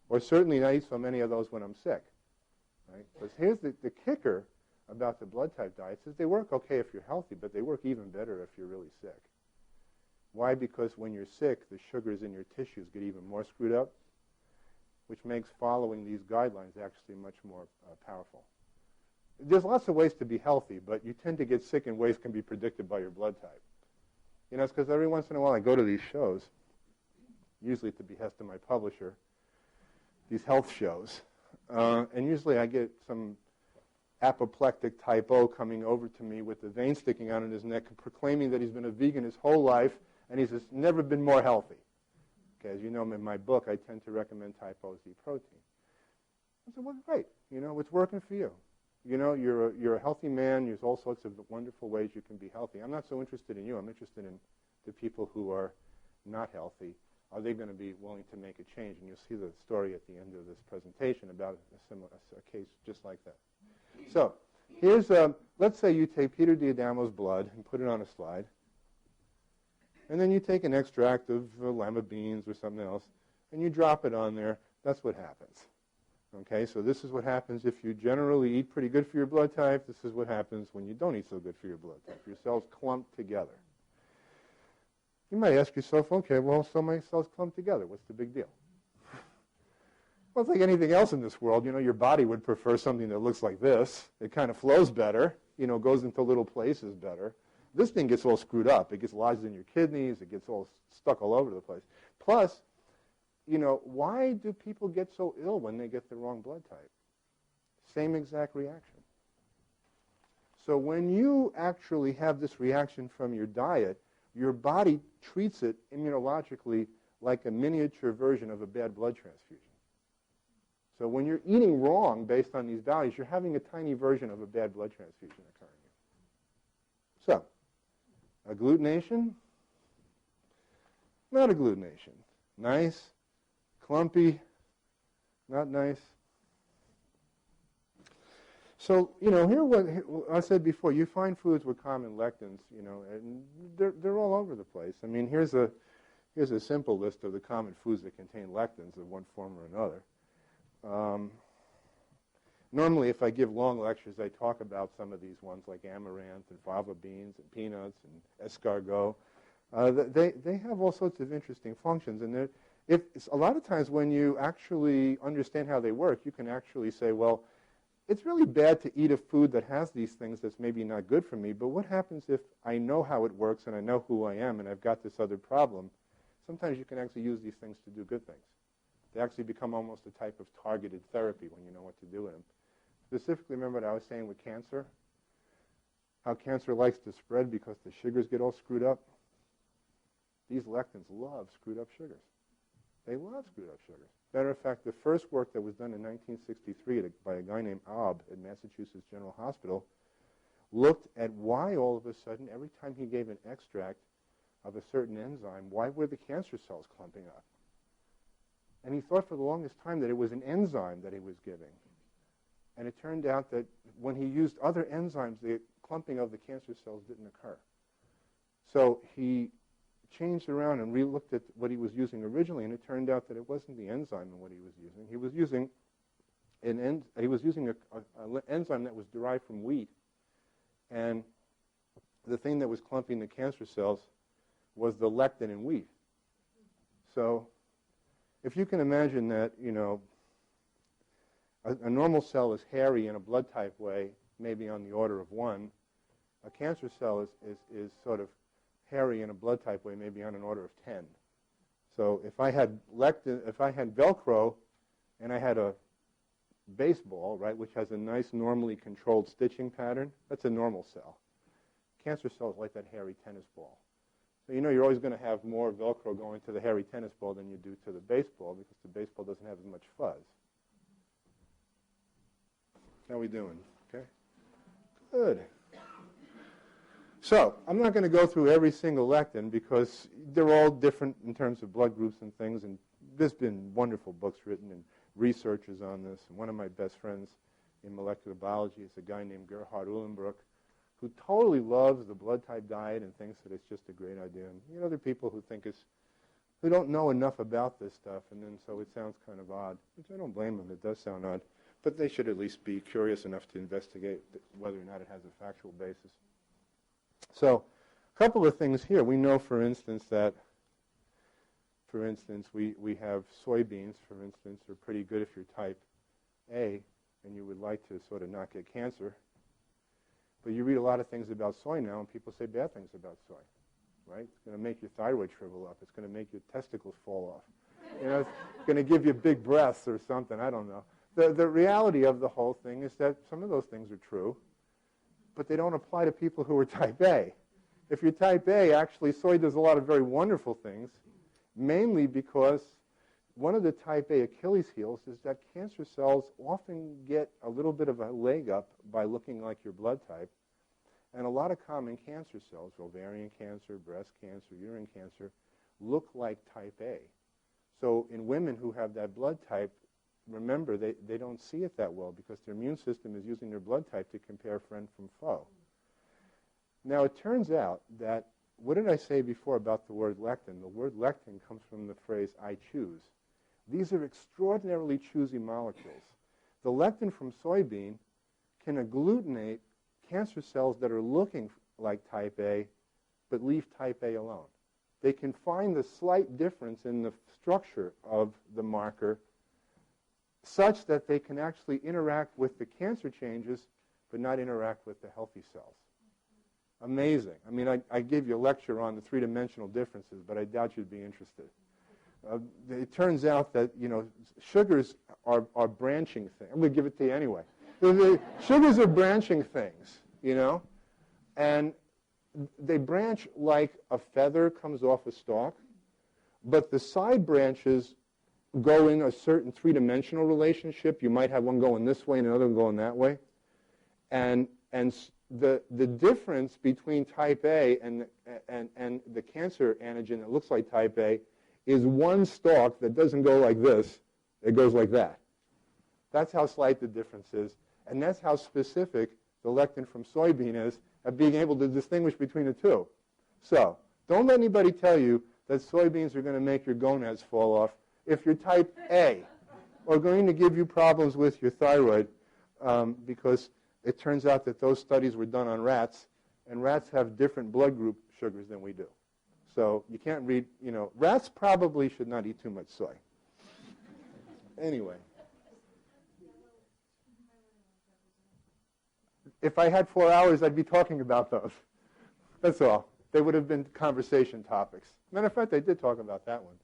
Or certainly not eat so many of those when I'm sick. Right? Because here's the kicker about the blood type diets is they work okay if you're healthy, but they work even better if you're really sick. Why? Because when you're sick, the sugars in your tissues get even more screwed up, which makes following these guidelines actually much more powerful. There's lots of ways to be healthy, but you tend to get sick in ways can be predicted by your blood type. You know, it's because every once in a while I go to these shows, usually at the behest of my publisher, these health shows, and usually I get some apoplectic type O coming over to me with the vein sticking out in his neck, proclaiming that he's been a vegan his whole life, and he's just never been more healthy. Okay, as you know, in my book, I tend to recommend type O Z protein. I said, well, great. You know, it's working for you. You know, you're a healthy man. There's all sorts of wonderful ways you can be healthy. I'm not so interested in you. I'm interested in the people who are not healthy. Are they going to be willing to make a change? And you'll see the story at the end of this presentation about a case just like that. So here's, let's say you take Peter D'Adamo's blood and put it on a slide. And then you take an extract of lima beans or something else, and you drop it on there. That's what happens. Okay, so this is what happens if you generally eat pretty good for your blood type. This is what happens when you don't eat so good for your blood type. Your cells clump together. You might ask yourself, okay, well, so my cells clump together. What's the big deal? Well, it's like anything else in this world. You know, your body would prefer something that looks like this. It kind of flows better, you know, goes into little places better. This thing gets all screwed up. It gets lodged in your kidneys. It gets all stuck all over the place. Plus, you know, why do people get so ill when they get the wrong blood type? Same exact reaction. So when you actually have this reaction from your diet, your body treats it immunologically like a miniature version of a bad blood transfusion. So when you're eating wrong based on these values, you're having a tiny version of a bad blood transfusion occurring. So, agglutination, not agglutination. Nice, clumpy, not nice. So, here I said before, you find foods with common lectins, and they're all over the place. I mean, here's a simple list of the common foods that contain lectins of one form or another. Normally, if I give long lectures, I talk about some of these ones like amaranth and fava beans and peanuts and escargot. They have all sorts of interesting functions, and a lot of times when you actually understand how they work, you can actually say, well, it's really bad to eat a food that has these things that's maybe not good for me, but what happens if I know how it works and I know who I am and I've got this other problem? Sometimes you can actually use these things to do good things. They actually become almost a type of targeted therapy when you know what to do with them. Specifically, remember what I was saying with cancer? How cancer likes to spread because the sugars get all screwed up? These lectins love screwed up sugars. They love screwed up sugars. Matter of fact, the first work that was done in 1963 by a guy named Aab at Massachusetts General Hospital looked at why all of a sudden, every time he gave an extract of a certain enzyme, why were the cancer cells clumping up? And he thought for the longest time that it was an enzyme that he was giving. And it turned out that when he used other enzymes, the clumping of the cancer cells didn't occur. So he changed around and re-looked at what he was using originally, and it turned out that it wasn't the enzyme in what he was using. He was using an enzyme that was derived from wheat, and the thing that was clumping the cancer cells was the lectin in wheat. So if you can imagine that, a normal cell is hairy in a blood type way, maybe on the order of 1. A cancer cell is sort of hairy in a blood type way, maybe on an order of 10. So if I had Velcro and I had a baseball, right, which has a nice normally controlled stitching pattern, that's a normal cell. Cancer cells like that hairy tennis ball. So you're always going to have more Velcro going to the hairy tennis ball than you do to the baseball because the baseball doesn't have as much fuzz. How we doing? Okay. Good. So I'm not going to go through every single lectin because they're all different in terms of blood groups and things, and there's been wonderful books written and researchers on this. And one of my best friends in molecular biology is a guy named Gerhard Uhlenbrook, who totally loves the blood type diet and thinks that it's just a great idea. And other people who don't know enough about this stuff, and then so it sounds kind of odd, which I don't blame them. It does sound odd. But they should at least be curious enough to investigate whether or not it has a factual basis. So a couple of things here. We know, for instance, that, we have soybeans, for instance, are pretty good if you're type A and you would like to sort of not get cancer. But you read a lot of things about soy now, and people say bad things about soy, right? It's going to make your thyroid shrivel up. It's going to make your testicles fall off. It's going to give you big breasts or something. I don't know. The reality of the whole thing is that some of those things are true, but they don't apply to people who are type A. If you're type A, actually, soy does a lot of very wonderful things, mainly because one of the type A Achilles heels is that cancer cells often get a little bit of a leg up by looking like your blood type. And a lot of common cancer cells, ovarian cancer, breast cancer, uterine cancer, look like type A. So in women who have that blood type, remember, they don't see it that well because their immune system is using their blood type to compare friend from foe. Now, it turns out that, what did I say before about the word lectin? The word lectin comes from the phrase, I choose. These are extraordinarily choosy molecules. The lectin from soybean can agglutinate cancer cells that are looking like type A, but leave type A alone. They can find the slight difference in the structure of the marker such that they can actually interact with the cancer changes, but not interact with the healthy cells. Amazing. I mean, I gave you a lecture on the three-dimensional differences, but I doubt you'd be interested. It turns out that, sugars are branching things. I'm going to give it to you anyway. Sugars are branching things, and they branch like a feather comes off a stalk, but the side branches go in a certain three-dimensional relationship. You might have one going this way and another one going that way. And the difference between type A and the cancer antigen that looks like type A is one stalk that doesn't go like this. It goes like that. That's how slight the difference is. And that's how specific the lectin from soybean is at being able to distinguish between the two. So don't let anybody tell you that soybeans are going to make your gonads fall off. If you're type A, or going to give you problems with your thyroid, because it turns out that those studies were done on rats, and rats have different blood group sugars than we do. So you can't read, rats probably should not eat too much soy. Anyway. If I had 4 hours, I'd be talking about those. That's all. They would have been conversation topics. Matter of fact, I did talk about that one.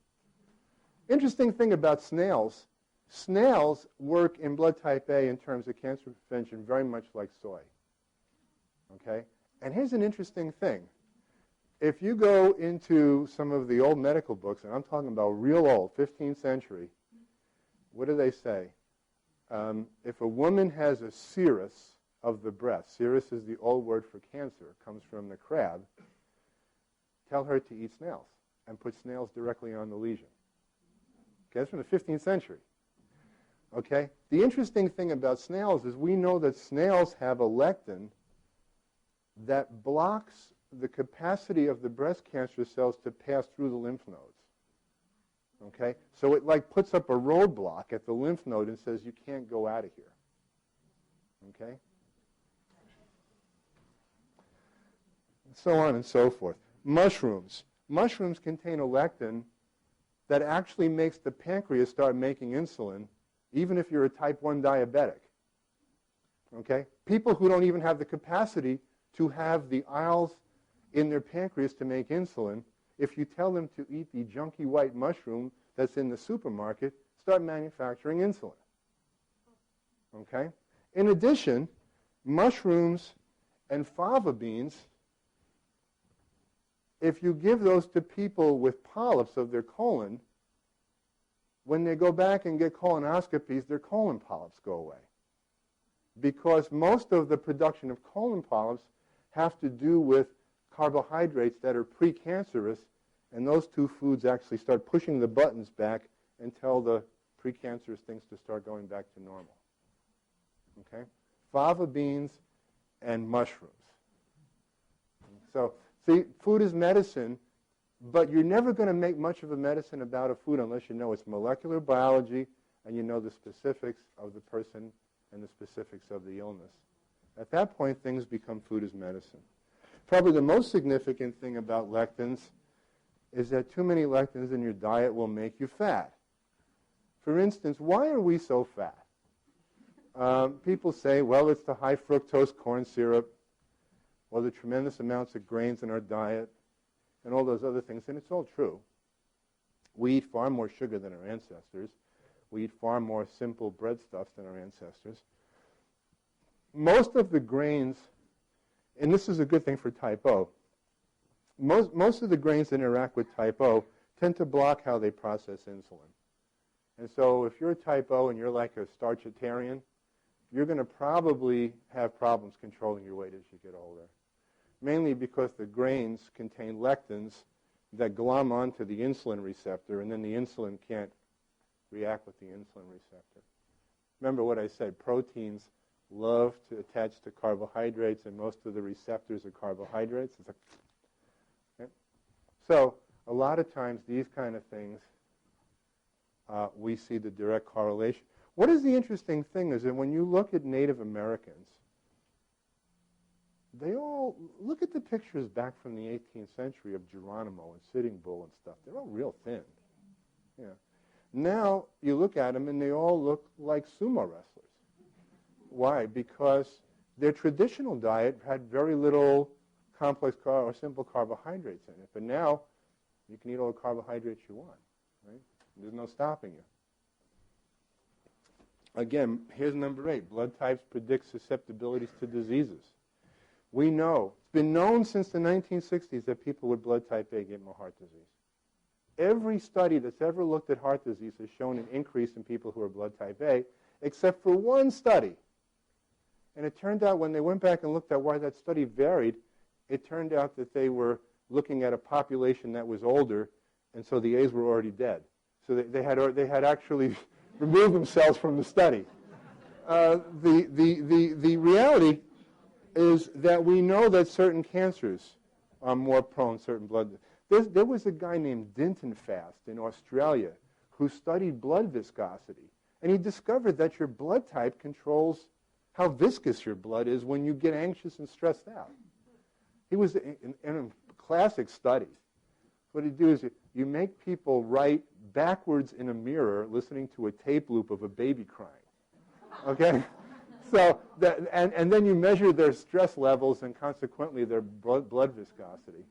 Interesting thing about snails. Snails work in blood type A in terms of cancer prevention very much like soy. Okay? And here's an interesting thing. If you go into some of the old medical books, and I'm talking about real old, 15th century, what do they say? If a woman has a serous of the breast, serous is the old word for cancer, comes from the crab, tell her to eat snails and put snails directly on the lesion. Okay, that's from the 15th century. Okay? The interesting thing about snails is we know that snails have a lectin that blocks the capacity of the breast cancer cells to pass through the lymph nodes. Okay? So it like puts up a roadblock at the lymph node and says you can't go out of here. Okay? So on and so forth. Mushrooms. Mushrooms contain a lectin that actually makes the pancreas start making insulin, even if you're a type 1 diabetic. Okay? People who don't even have the capacity to have the aisles in their pancreas to make insulin, if you tell them to eat the junky white mushroom that's in the supermarket, start manufacturing insulin. Okay? In addition, mushrooms and fava beans, if you give those to people with polyps of their colon, when they go back and get colonoscopies, their colon polyps go away. Because most of the production of colon polyps have to do with carbohydrates that are precancerous, and those two foods actually start pushing the buttons back and tell the precancerous things to start going back to normal. Okay? Fava beans and mushrooms. So, see, food is medicine, but you're never going to make much of a medicine about a food unless you know its molecular biology and you know the specifics of the person and the specifics of the illness. At that point, things become food as medicine. Probably the most significant thing about lectins is that too many lectins in your diet will make you fat. For instance, why are we so fat? People say, well, it's the high fructose corn syrup, or the tremendous amounts of grains in our diet, and all those other things, and it's all true. We eat far more sugar than our ancestors. We eat far more simple breadstuffs than our ancestors. Most of the grains, and this is a good thing for type O, most of the grains that interact with type O tend to block how they process insulin. And so if you're a type O and you're like a starchitarian, you're going to probably have problems controlling your weight as you get older. Mainly because the grains contain lectins that glom onto the insulin receptor, and then the insulin can't react with the insulin receptor. Remember what I said, proteins love to attach to carbohydrates, and most of the receptors are carbohydrates. It's like, okay? So a lot of times these kind of things, we see the direct correlation. What is the interesting thing is that when you look at Native Americans, they all, look at the pictures back from the 18th century of Geronimo and Sitting Bull and stuff. They're all real thin. Yeah. Now you look at them and they all look like sumo wrestlers. Why? Because their traditional diet had very little complex or simple carbohydrates in it. But now you can eat all the carbohydrates you want. Right? There's no stopping you. Again, here's number 8. Blood types predict susceptibilities to diseases. We know, it's been known since the 1960s that people with blood type A get more heart disease. Every study that's ever looked at heart disease has shown an increase in people who are blood type A, except for one study. And it turned out when they went back and looked at why that study varied, it turned out that they were looking at a population that was older, and so the A's were already dead. So they had actually removed themselves from the study. The reality is that we know that certain cancers are more prone, certain blood. There was a guy named Dintenfast in Australia who studied blood viscosity, and he discovered that your blood type controls how viscous your blood is when you get anxious and stressed out. He was in a classic study. What you do is you make people write backwards in a mirror listening to a tape loop of a baby crying. Okay? So and then you measure their stress levels and consequently their blood viscosity.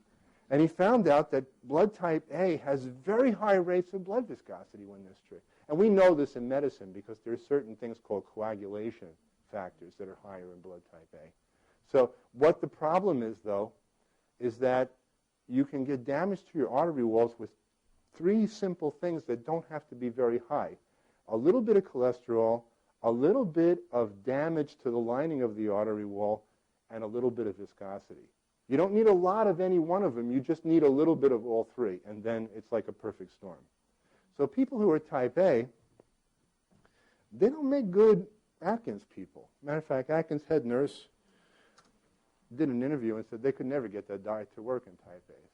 And he found out that blood type A has very high rates of blood viscosity when they're strict. And we know this in medicine because there are certain things called coagulation factors that are higher in blood type A. So what the problem is, though, is that you can get damage to your artery walls with three simple things that don't have to be very high. A little bit of cholesterol, a little bit of damage to the lining of the artery wall, and a little bit of viscosity. You don't need a lot of any one of them. You just need a little bit of all three, and then it's like a perfect storm. So people who are type A, they don't make good Atkins people. Matter of fact, Atkins' head nurse did an interview and said they could never get that diet to work in type A's.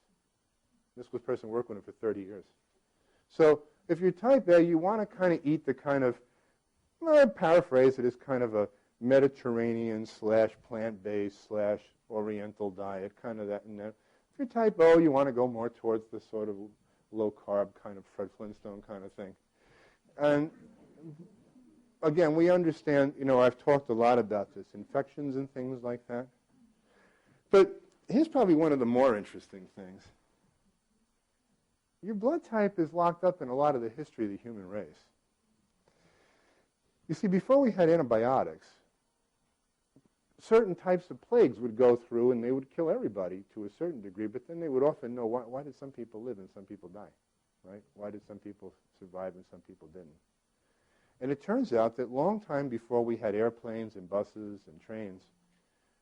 This was a person working with him for 30 years. So if you're type A, you want to kind of eat the kind of, well, I paraphrase it as kind of a Mediterranean / plant-based / Oriental diet, kind of that and that. If you're type O, you want to go more towards the sort of low-carb kind of Fred Flintstone kind of thing. And again, we understand, I've talked a lot about this, infections and things like that. But here's probably one of the more interesting things. Your blood type is locked up in a lot of the history of the human race. You see, before we had antibiotics, certain types of plagues would go through and they would kill everybody to a certain degree, but then they would often know why did some people live and some people die, right? Why did some people survive and some people didn't? And it turns out that long time before we had airplanes and buses and trains,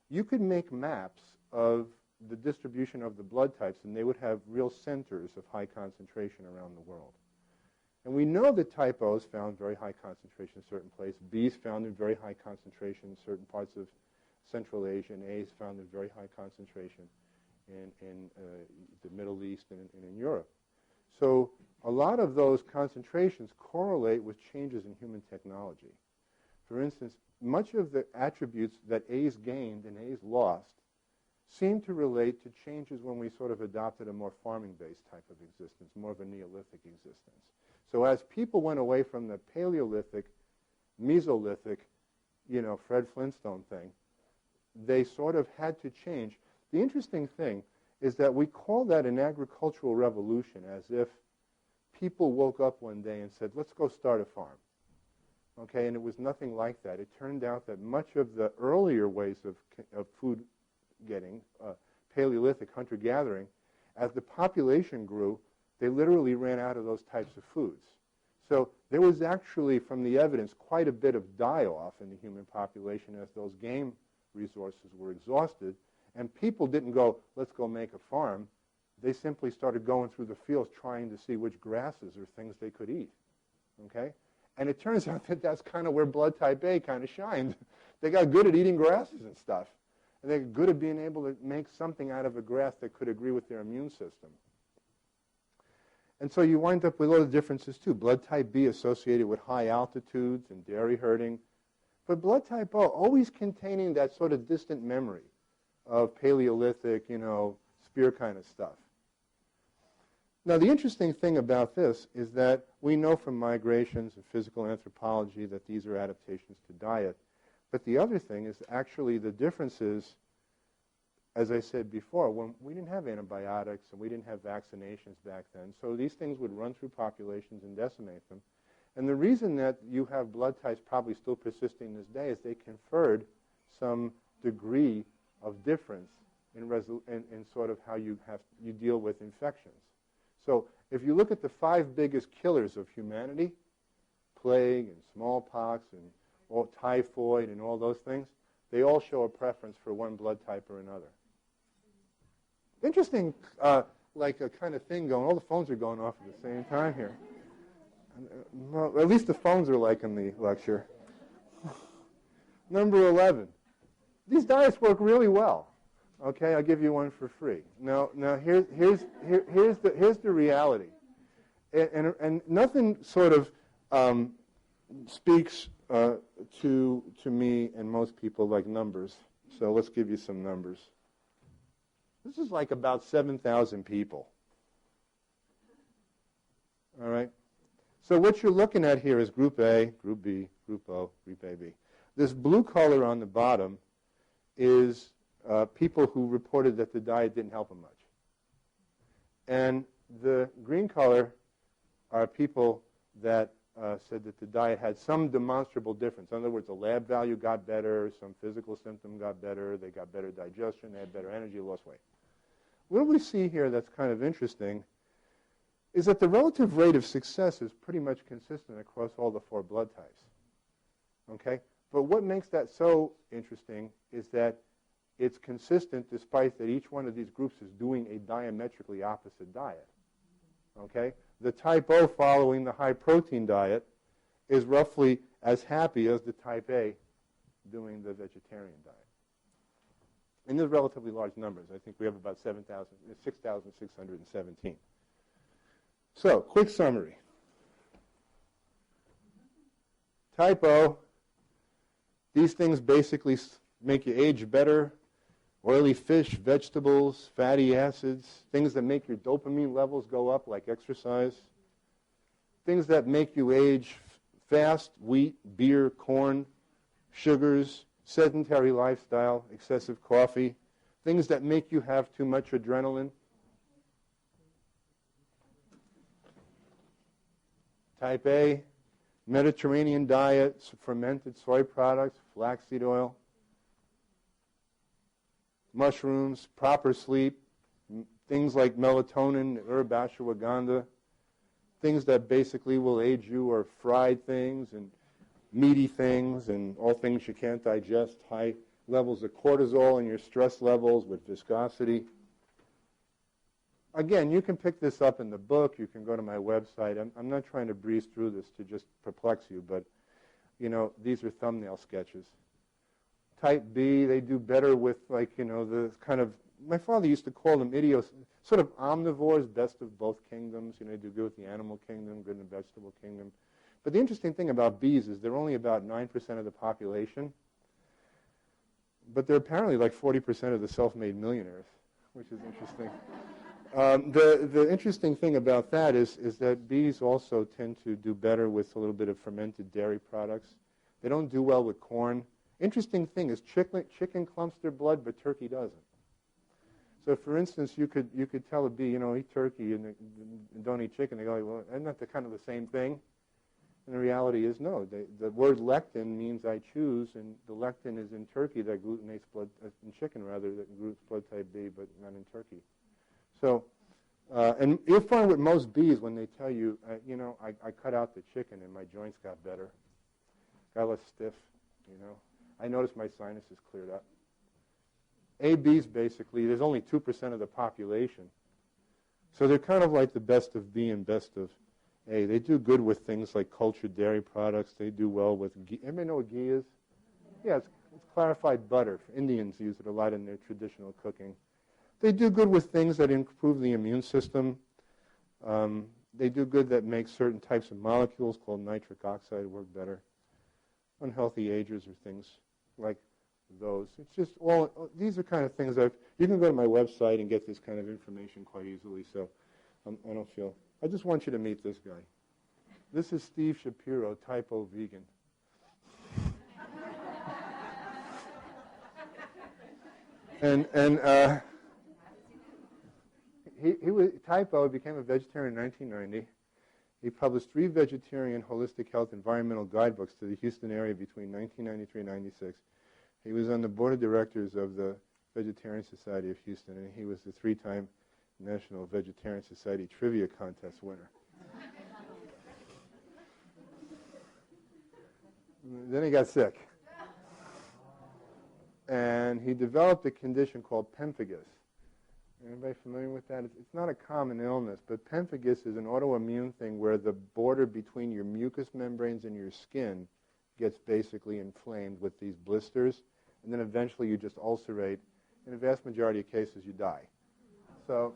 you could make maps of the distribution of the blood types, and they would have real centers of high concentration around the world. And we know that type O's found very high concentration in certain places, B's found in very high concentration in certain parts of Central Asia, and A's found in very high concentration in the Middle East and in Europe. So a lot of those concentrations correlate with changes in human technology. For instance, much of the attributes that A's gained and A's lost seem to relate to changes when we sort of adopted a more farming-based type of existence, more of a Neolithic existence. So as people went away from the Paleolithic, Mesolithic, Fred Flintstone thing, they sort of had to change. The interesting thing is that we call that an agricultural revolution, as if people woke up one day and said, let's go start a farm. Okay, and it was nothing like that. It turned out that much of the earlier ways of food getting, Paleolithic hunter-gathering, as the population grew, they literally ran out of those types of foods. So there was actually, from the evidence, quite a bit of die-off in the human population as those game resources were exhausted, and people didn't go, let's go make a farm. They simply started going through the fields trying to see which grasses or things they could eat. Okay? And it turns out that that's kind of where blood type A kind of shined. They got good at eating grasses and stuff. And they're good at being able to make something out of a grass that could agree with their immune system. And so you wind up with all the differences too. Blood type B associated with high altitudes and dairy herding. But blood type O always containing that sort of distant memory of Paleolithic, spear kind of stuff. Now, the interesting thing about this is that we know from migrations and physical anthropology that these are adaptations to diet. But the other thing is actually the differences, as I said before, when we didn't have antibiotics and we didn't have vaccinations back then, so these things would run through populations and decimate them. And the reason that you have blood types probably still persisting this day is they conferred some degree of difference in sort of how you deal with infections. So if you look at the 5 biggest killers of humanity, plague and smallpox and typhoid and all those things, they all show a preference for one blood type or another. Interesting, like a kind of thing going, all the phones are going off at the same time here. Well, at least the phones are like in the lecture. Number 11. These diets work really well. Okay, I'll give you one for free. Now here's the reality, and nothing sort of speaks to me and most people like numbers. So let's give you some numbers. This is like about 7,000 people. All right. So what you're looking at here is Group A, Group B, Group O, Group AB. This blue color on the bottom is people who reported that the diet didn't help them much. And the green color are people that said that the diet had some demonstrable difference. In other words, the lab value got better, some physical symptom got better, they got better digestion, they had better energy, lost weight. What we see here that's kind of interesting is that the relative rate of success is pretty much consistent across all the 4 blood types. Okay? But what makes that so interesting is that it's consistent despite that each one of these groups is doing a diametrically opposite diet. Okay? The type O following the high protein diet is roughly as happy as the type A doing the vegetarian diet. And these are relatively large numbers. I think we have about 6,617. So, quick summary. Type O, these things basically make you age better. Oily fish, vegetables, fatty acids, things that make your dopamine levels go up like exercise. Things that make you age fast, wheat, beer, corn, sugars, sedentary lifestyle, excessive coffee. Things that make you have too much adrenaline. Type A, Mediterranean diet, fermented soy products, flaxseed oil. Mushrooms, proper sleep, things like melatonin, herb ashwagandha, things that basically will age you are fried things and meaty things and all things you can't digest, high levels of cortisol in your stress levels with viscosity. Again, you can pick this up in the book. You can go to my website. I'm not trying to breeze through this to just perplex you, but, these are thumbnail sketches. Type B, they do better with, the kind of, my father used to call them sort of omnivores, best of both kingdoms. They do good with the animal kingdom, good in the vegetable kingdom. But the interesting thing about bees is they're only about 9% of the population, but they're apparently like 40% of the self-made millionaires, which is interesting. The interesting thing about that is that bees also tend to do better with a little bit of fermented dairy products. They don't do well with corn. Interesting thing is chicken clumps their blood, but turkey doesn't. So, for instance, you could tell a bee, eat turkey and don't eat chicken. They go, well, isn't that kind of the same thing? And the reality is no. The word lectin means I choose, and the lectin is in turkey that agglutinates blood, in chicken rather, that agglutinates blood type B, but not in turkey. So, and you'll find with most bees when they tell you, I cut out the chicken and my joints got better, got less stiff, I noticed my sinuses cleared up. ABs basically, there's only 2% of the population. So they're kind of like the best of B and best of A. They do good with things like cultured dairy products. They do well with ghee. Anybody know what ghee is? Yeah, it's clarified butter. Indians use it a lot in their traditional cooking. They do good with things that improve the immune system. They do good that make certain types of molecules called nitric oxide work better. Unhealthy agers or things like those. It's just these are kind of things you can go to my website and get this kind of information quite easily, so I just want you to meet this guy. This is Steve Shapiro, type O vegan. and he was type O, became a vegetarian in 1990. He published 3 vegetarian holistic health environmental guidebooks to the Houston area between 1993 and 96. He was on the board of directors of the Vegetarian Society of Houston, and he was the 3-time National Vegetarian Society Trivia Contest winner. Then he got sick. And he developed a condition called pemphigus. Anybody familiar with that? It's not a common illness, but pemphigus is an autoimmune thing where the border between your mucous membranes and your skin gets basically inflamed with these blisters, and then eventually you just ulcerate. In a vast majority of cases, you die. So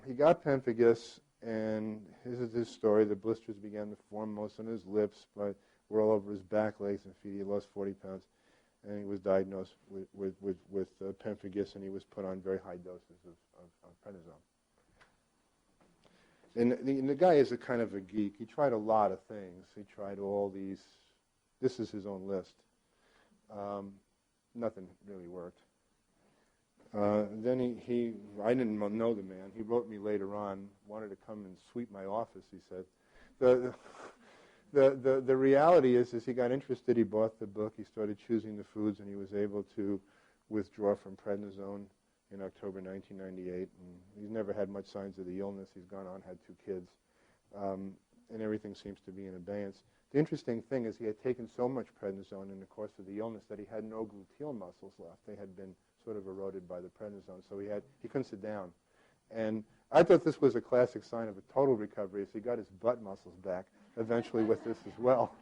he got pemphigus, and this is his story. The blisters began to form most on his lips, but were all over his back, legs, and feet. He lost 40 pounds, and he was diagnosed with pemphigus, and he was put on very high doses of prednisone. And the guy is a kind of a geek. He tried a lot of things. He tried all these. This is his own list. Nothing really worked. Then I didn't know the man. He wrote me later on, wanted to come and sweep my office, he said. The reality is he got interested. He bought the book. He started choosing the foods, and he was able to withdraw from prednisone in October 1998. And he's never had much signs of the illness. He's gone on, had 2 kids, and everything seems to be in abeyance. The interesting thing is he had taken so much prednisone in the course of the illness that he had no gluteal muscles left. They had been sort of eroded by the prednisone, so he couldn't sit down. And I thought this was a classic sign of a total recovery, as he got his butt muscles back eventually with this as well.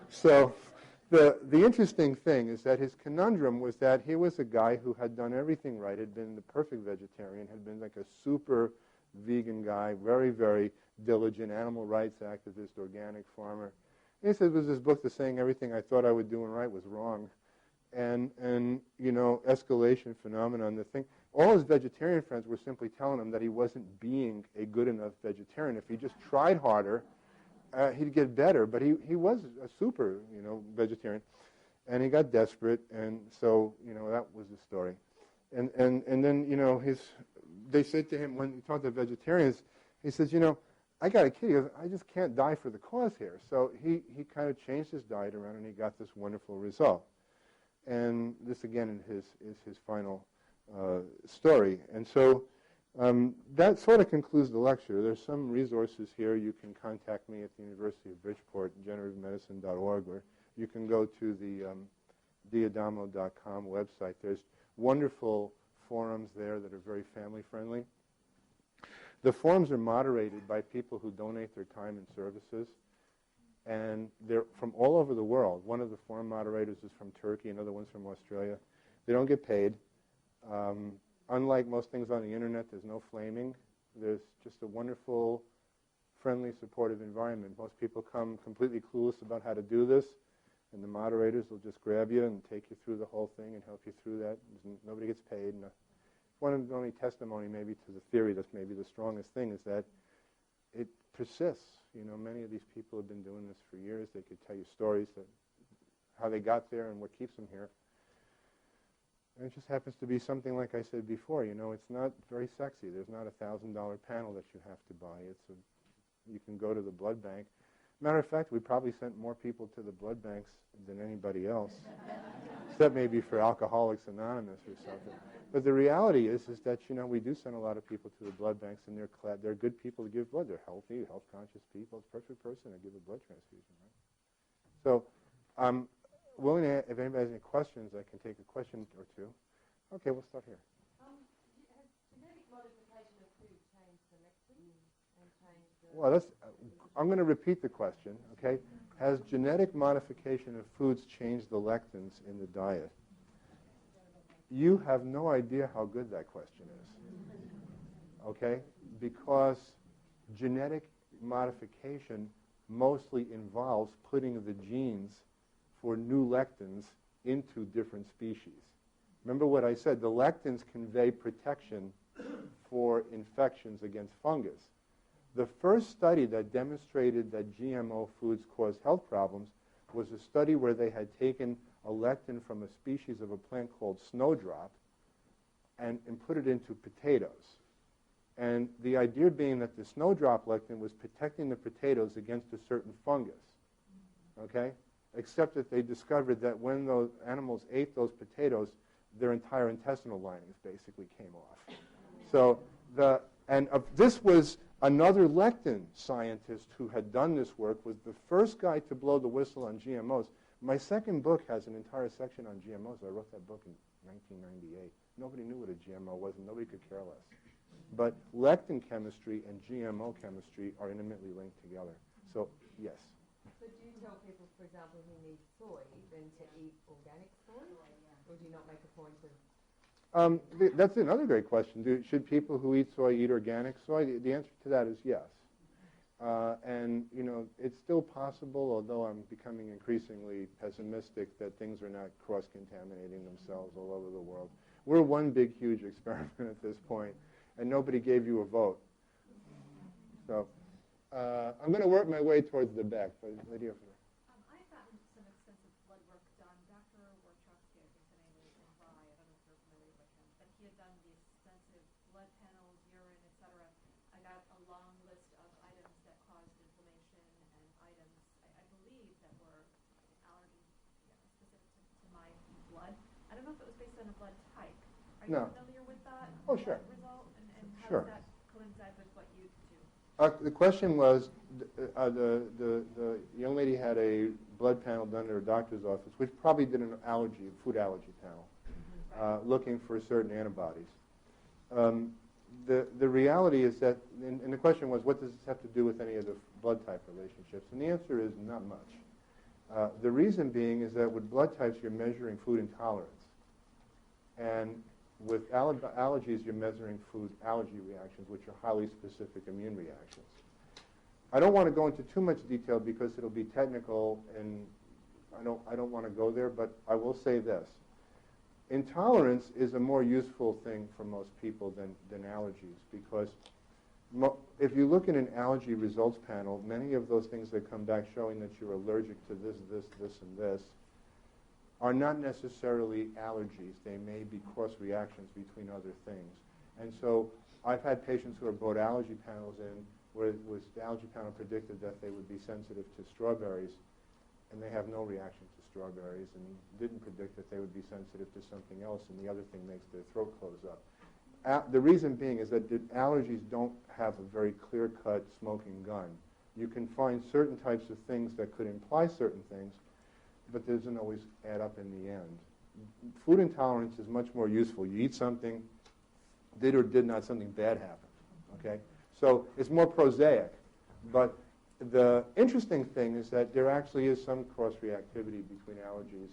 So the interesting thing is that his conundrum was that he was a guy who had done everything right, had been the perfect vegetarian, had been like a super vegan guy, very, very diligent, animal rights activist, organic farmer. And he said, was this book that's saying everything I thought I was doing right was wrong. And you know, escalation phenomenon, the thing. All his vegetarian friends were simply telling him that he wasn't being a good enough vegetarian. If he just tried harder, he'd get better. But he was a super, vegetarian. And he got desperate, and so, that was the story. And then, they said to him, when he talked to vegetarians, he says, I got a kid. He goes, I just can't die for the cause here. So he kind of changed his diet around, and he got this wonderful result. And this, again, is his final story. And so that sort of concludes the lecture. There's some resources here. You can contact me at the University of Bridgeport, generativemedicine.org, or you can go to the diadamo.com website. There's wonderful forums there that are very family-friendly. The forums are moderated by people who donate their time and services, and they're from all over the world. One of the forum moderators is from Turkey, another one's from Australia. They don't get paid. Unlike most things on the internet, there's no flaming. There's just a wonderful, friendly, supportive environment. Most people come completely clueless about how to do this, and the moderators will just grab you and take you through the whole thing and help you through that. Nobody gets paid. One of the only testimony maybe to the theory that's maybe the strongest thing is that it persists. Many of these people have been doing this for years. They could tell you stories that how they got there and what keeps them here. And it just happens to be something like I said before. It's not very sexy. There's not a $1,000 panel that you have to buy. You can go to the blood bank. Matter of fact, we probably sent more people to the blood banks than anybody else, except maybe for Alcoholics Anonymous or something. But the reality is that, we do send a lot of people to the blood banks, and they're good people to give blood. They're healthy, health-conscious people. It's a perfect person to give a blood transfusion, right? So I'm willing to, if anybody has any questions, I can take a question or two. Okay, we'll start here. Has genetic modification of food changed the lectins and changed the... Well, I'm going to repeat the question, okay? Has genetic modification of foods changed the lectins in the diet? You have no idea how good that question is, okay? Because genetic modification mostly involves putting the genes for new lectins into different species. Remember what I said, the lectins convey protection for infections against fungus. The first study that demonstrated that GMO foods cause health problems was a study where they had taken a lectin from a species of a plant called snowdrop and put it into potatoes. And the idea being that the snowdrop lectin was protecting the potatoes against a certain fungus, okay? Except that they discovered that when those animals ate those potatoes, their entire intestinal linings basically came off. So this was another lectin scientist who had done this work, was the first guy to blow the whistle on GMOs. My second book has an entire section on GMOs. I wrote that book in 1998. Nobody knew what a GMO was, and nobody could care less. But lectin chemistry and GMO chemistry are intimately linked together. So, yes? So do you tell people, for example, who need soy, then to eat organic soy? Or do you not make a point of... That's another great question. Should people who eat soy eat organic soy? The answer to that is yes. And, it's still possible, although I'm becoming increasingly pessimistic, that things are not cross-contaminating themselves all over the world. We're one big, huge experiment at this point, and nobody gave you a vote. So I'm going to work my way towards the back. Lady over there. I've gotten some extensive blood work done. Dr. Warchowski, I think the name is, in Rye. I don't know if you're familiar with him, but he had done the extensive blood panels, urine, etc. I got a long list of items that caused inflammation and items I believe that were allergy specific to my blood. I don't know if it was based on a blood type. Are you familiar with that? Oh, sure. Result, and how Sure. does that coincide with what you do? The question was, the young lady had a blood panel done at her doctor's office, which probably did an food allergy panel, looking for certain antibodies. The reality is that, and the question was, what does this have to do with any of the blood type relationships? And the answer is not much. The reason being is that with blood types, you're measuring food intolerance. And with allergies, you're measuring food allergy reactions, which are highly specific immune reactions. I don't want to go into too much detail because it'll be technical, and I don't want to go there, but I will say this. Intolerance is a more useful thing for most people than allergies, because if you look at an allergy results panel, many of those things that come back showing that you're allergic to this, and this, are not necessarily allergies. They may be cross-reactions between other things. And so I've had patients who have brought allergy panels in where the allergy panel predicted that they would be sensitive to strawberries, and they have no reaction to strawberries, and didn't predict that they would be sensitive to something else, and the other thing makes their throat close up. The reason being is that the allergies don't have a very clear-cut smoking gun. You can find certain types of things that could imply certain things, but it doesn't always add up in the end. Food intolerance is much more useful. You eat something, did or did not something bad happen, okay? So it's more prosaic. But the interesting thing is that there actually is some cross-reactivity between allergies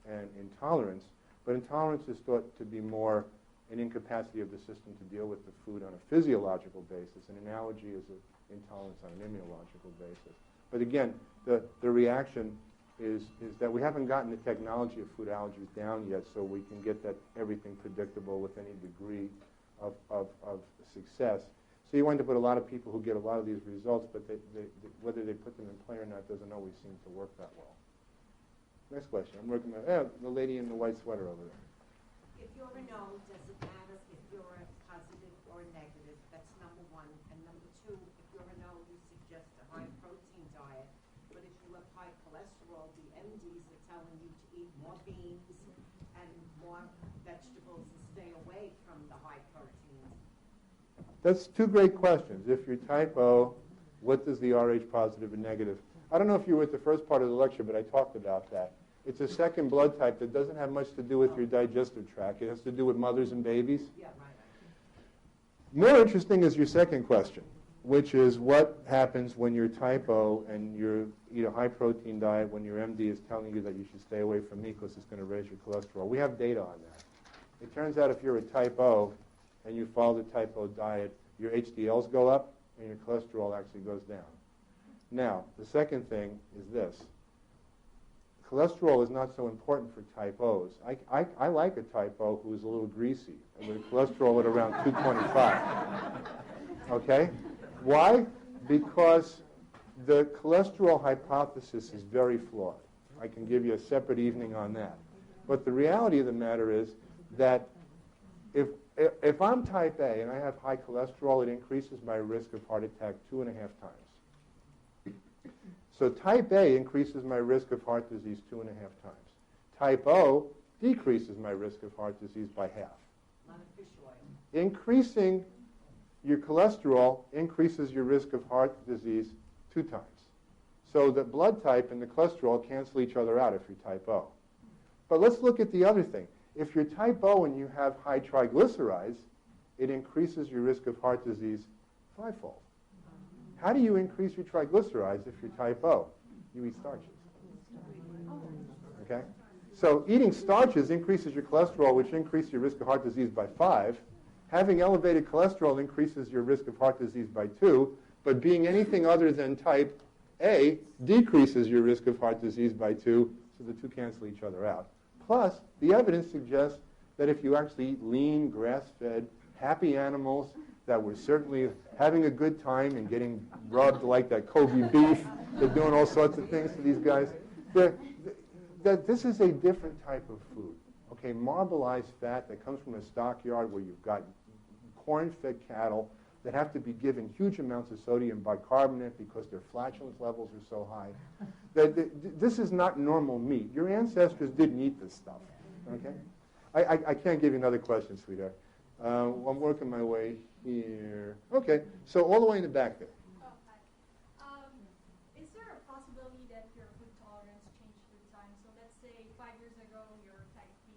and intolerance, but intolerance is thought to be more an incapacity of the system to deal with the food on a physiological basis, and an allergy is an intolerance on an immunological basis. But again, the reaction is that we haven't gotten the technology of food allergies down yet, so we can get that everything predictable with any degree of success. So you wind up with a lot of people who get a lot of these results, but whether they put them in play or not doesn't always seem to work that well. Next question. I'm working with the lady in the white sweater over there. If you're a no, does it matter if you're a positive or a negative? That's number one. And number two, if you're a no, you suggest a high protein diet. But if you have high cholesterol, the MDs are telling you to eat more beans and more vegetables and stay away from the high proteins. That's two great questions. If you're type O, what does the Rh positive and negative? I don't know if you were at the first part of the lecture, but I talked about that. It's a second blood type that doesn't have much to do with your digestive tract. It has to do with mothers and babies. Yeah, right. More interesting is your second question, which is what happens when you're type O and you eat a high-protein diet when your MD is telling you that you should stay away from meat because it's going to raise your cholesterol. We have data on that. It turns out if you're a type O and you follow the type O diet, your HDLs go up and your cholesterol actually goes down. Now, the second thing is this. Cholesterol is not so important for type O's. I like a type O who is a little greasy and with cholesterol at around 225. Okay? Why? Because the cholesterol hypothesis is very flawed. I can give you a separate evening on that. But the reality of the matter is that if I'm type A and I have high cholesterol, it increases my risk of heart attack 2.5 times. So type A increases my risk of heart disease 2.5 times. Type O decreases my risk of heart disease by half. A lot of fish oil. Increasing your cholesterol increases your risk of heart disease 2 times. So the blood type and the cholesterol cancel each other out if you're type O. But let's look at the other thing. If you're type O and you have high triglycerides, it increases your risk of heart disease 5-fold. How do you increase your triglycerides if you're type O? You eat starches. Okay? So eating starches increases your cholesterol, which increases your risk of heart disease by 5. Having elevated cholesterol increases your risk of heart disease by 2. But being anything other than type A decreases your risk of heart disease by 2, so the two cancel each other out. Plus, the evidence suggests that if you actually eat lean, grass-fed, happy animals that were certainly having a good time and getting rubbed like that Kobe beef, they're doing all sorts of things to these guys, that this is a different type of food. Okay, marbleized fat that comes from a stockyard where you've got corn-fed cattle that have to be given huge amounts of sodium bicarbonate because their flatulence levels are so high. This is not normal meat. Your ancestors didn't eat this stuff. Okay, I can't give you another question, sweetheart. I'm working my way here. Okay, so all the way in the back there. Oh, hi. Is there a possibility that your food tolerance changed through time? So let's say 5 years ago you're type B,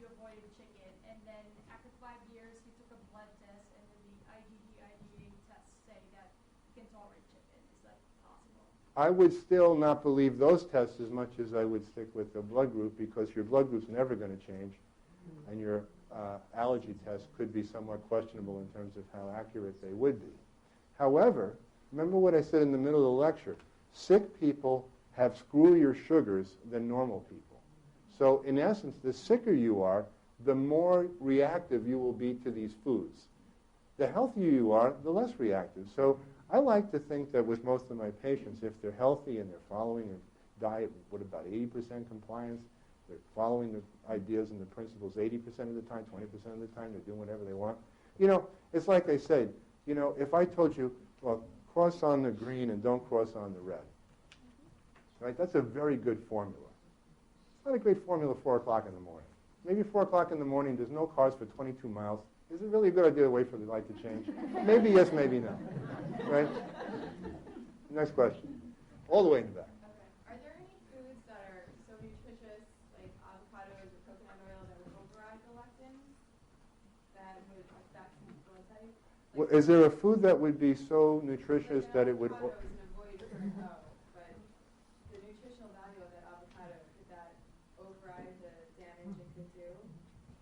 you avoided chicken, and then after 5 years you took a blood test, and then the IgA tests say that you can tolerate chicken. Is that possible? I would still not believe those tests as much as I would stick with the blood group, because your blood group's never going to change, and your allergy tests could be somewhat questionable in terms of how accurate they would be. However, remember what I said in the middle of the lecture. Sick people have screwier sugars than normal people. So in essence, the sicker you are, the more reactive you will be to these foods. The healthier you are, the less reactive. So I like to think that with most of my patients, if they're healthy and they're following a diet with about 80% compliance, they're following the ideas and the principles 80% of the time, 20% of the time, they're doing whatever they want. You know, it's like I said, you know, if I told you, well, cross on the green and don't cross on the red, right? That's a very good formula. It's not a great formula at 4 o'clock in the morning. Maybe 4 o'clock in the morning, there's no cars for 22 miles. Is it really a good idea to wait for the light to change? Maybe yes, maybe no. Right? Next question. All the way in the back. Okay. Are there any foods that are so nutritious, like avocados or coconut oil, that would override the lectins that would affect blood type? Well, is there a food that would be so nutritious that it would... Avocado is an avoided no, but the nutritional value of that avocado, could that override the damage it could do?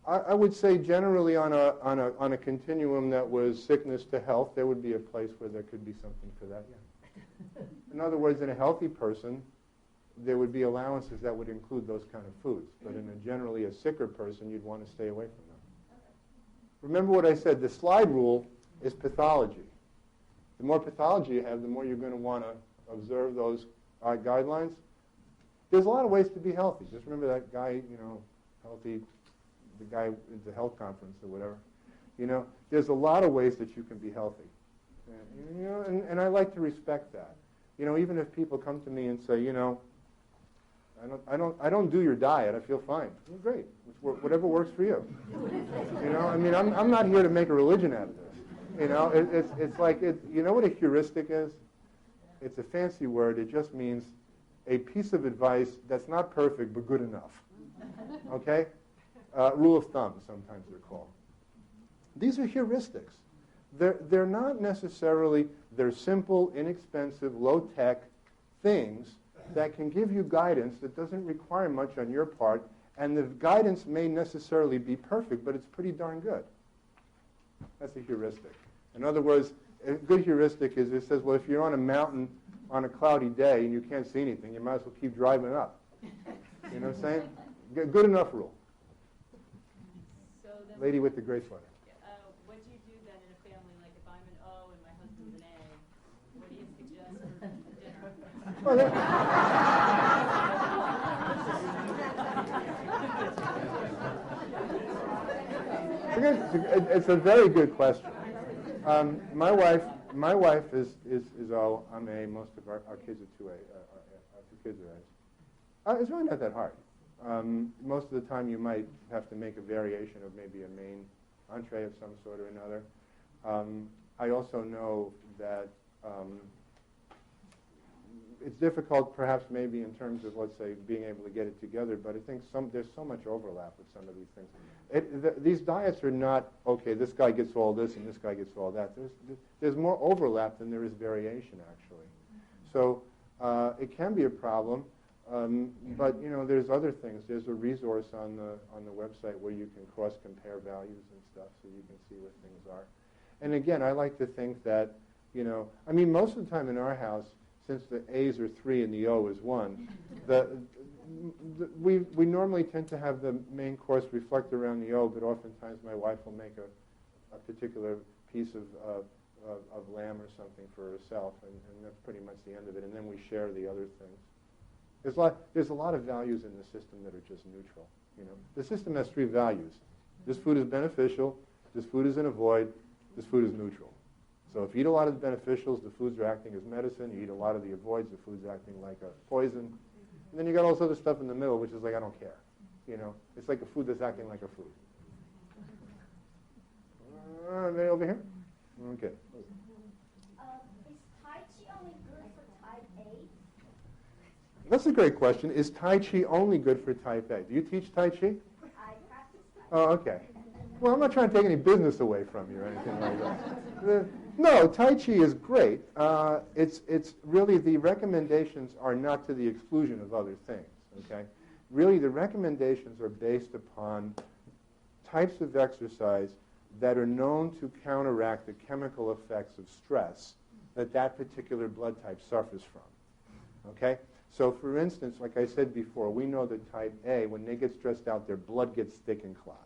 I would say generally on a continuum that was sickness to health, there would be a place where there could be something for that, yeah. In other words, in a healthy person, there would be allowances that would include those kind of foods. But in a generally a sicker person, you'd want to stay away from them. Okay. Remember what I said, the slide rule is pathology. The more pathology you have, the more you're going to want to observe those guidelines. There's a lot of ways to be healthy. Just remember that guy, you know, healthy, the guy at the health conference or whatever. You know, there's a lot of ways that you can be healthy. And, you know, and I like to respect that. You know, even if people come to me and say, you know, I don't do your diet, I feel fine. Well, great. Whatever works for you. You know, I mean, I'm not here to make a religion out of this. You know, it's like, you know what a heuristic is? It's a fancy word. It just means a piece of advice that's not perfect but good enough. Okay? Rule of thumb, sometimes they're called. These are heuristics. They're not necessarily, they're simple, inexpensive, low-tech things that can give you guidance that doesn't require much on your part, and the guidance may necessarily be perfect, but it's pretty darn good. That's a heuristic. In other words, a good heuristic is, it says, well, if you're on a mountain on a cloudy day and you can't see anything, you might as well keep driving up. You know what I'm saying? Good enough rule. So then Lady with the gray sweater. What do you do then in a family, like if I'm an O and my husband's an A? What do you suggest for dinner? Well, it's a very good question. My wife is O. I'm A. Most of our kids are 2A. Our 2 kids are A's. It's really not that hard. Most of the time you might have to make a variation of maybe a main entree of some sort or another. I also know that it's difficult perhaps maybe in terms of, let's say, being able to get it together, but I think there's so much overlap with some of these things. These diets are not, okay, this guy gets all this and this guy gets all that. There's more overlap than there is variation, actually. So it can be a problem. But there's other things. There's a resource on the website where you can cross-compare values and stuff, so you can see what things are. And again, I like to think that, most of the time in our house, since the A's are 3 and the O is 1, we normally tend to have the main course reflect around the O, but oftentimes my wife will make a particular piece of lamb or something for herself, and that's pretty much the end of it. And then we share the other things. There's a lot of values in the system that are just neutral. The system has 3 values. This food is beneficial. This food is an avoid. This food is neutral. So if you eat a lot of the beneficials, the foods are acting as medicine. You eat a lot of the avoids, the food's acting like a poison. And then you got all this other stuff in the middle, which is like, I don't care. It's like a food that's acting like a food. Anybody over here? Okay. Is Tai Chi only good for type A? That's a great question. Is Tai Chi only good for type A? Do you teach Tai Chi? I practice Tai Chi. Oh, okay. Well, I'm not trying to take any business away from you or anything like that. No, Tai Chi is great. It's really, the recommendations are not to the exclusion of other things, okay? Really, the recommendations are based upon types of exercise that are known to counteract the chemical effects of stress that particular blood type suffers from, okay? So, for instance, like I said before, we know that type A, when they get stressed out, their blood gets thick and clots.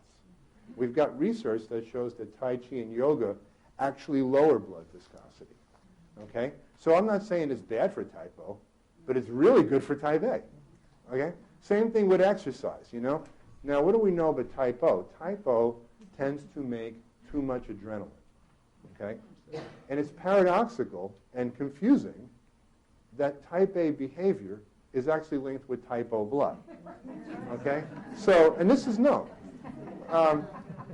We've got research that shows that Tai Chi and yoga actually lower blood viscosity, okay? So I'm not saying it's bad for type O, but it's really good for type A, okay? Same thing with exercise, Now, what do we know about type O? Type O tends to make too much adrenaline, okay? And it's paradoxical and confusing that type A behavior is actually linked with type O blood, okay? So, and this is known.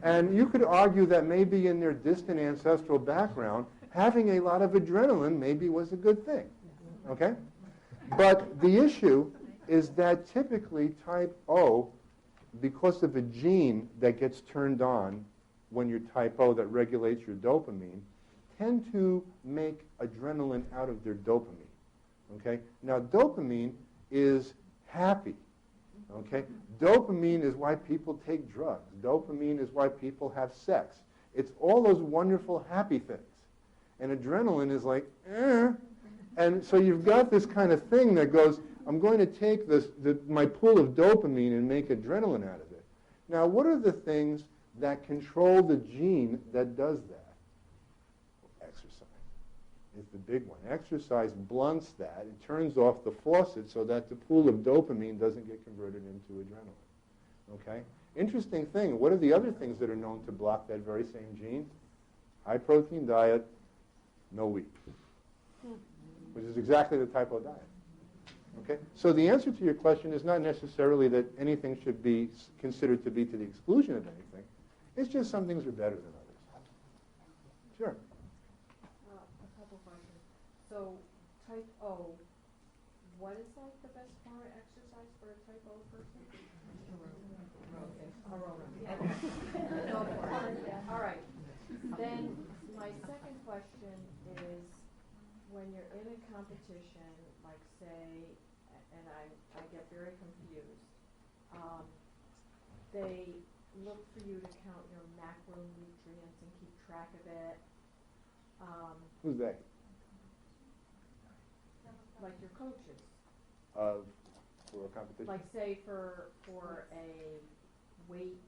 And you could argue that maybe in their distant ancestral background, having a lot of adrenaline maybe was a good thing, okay? But the issue is that typically type O, because of a gene that gets turned on when you're type O that regulates your dopamine, tend to make adrenaline out of their dopamine, okay? Now, dopamine is happy, okay? Dopamine is why people take drugs. Dopamine is why people have sex. It's all those wonderful happy things. And adrenaline is like, eh. And so you've got this kind of thing that goes, I'm going to take my pool of dopamine and make adrenaline out of it. Now, what are the things that control the gene that does that? Exercise is the big one. Exercise blunts that. It turns off the faucet so that the pool of dopamine doesn't get converted into adrenaline. Okay? Interesting thing. What are the other things that are known to block that very same gene? High protein diet, no wheat, which is exactly the type of diet. Okay? So the answer to your question is not necessarily that anything should be considered to be to the exclusion of anything. It's just some things are better than others. Sure. A couple questions. So, type O, what is like the best form of exercise for a type O person? Aerobic. Go for it. All right. Then my second question is, when you're in a competition, like say, and I get very confused, they look for you to count your macronutrients and keep track of it. Who's they? Like your coaches. For a competition? Like say for a weight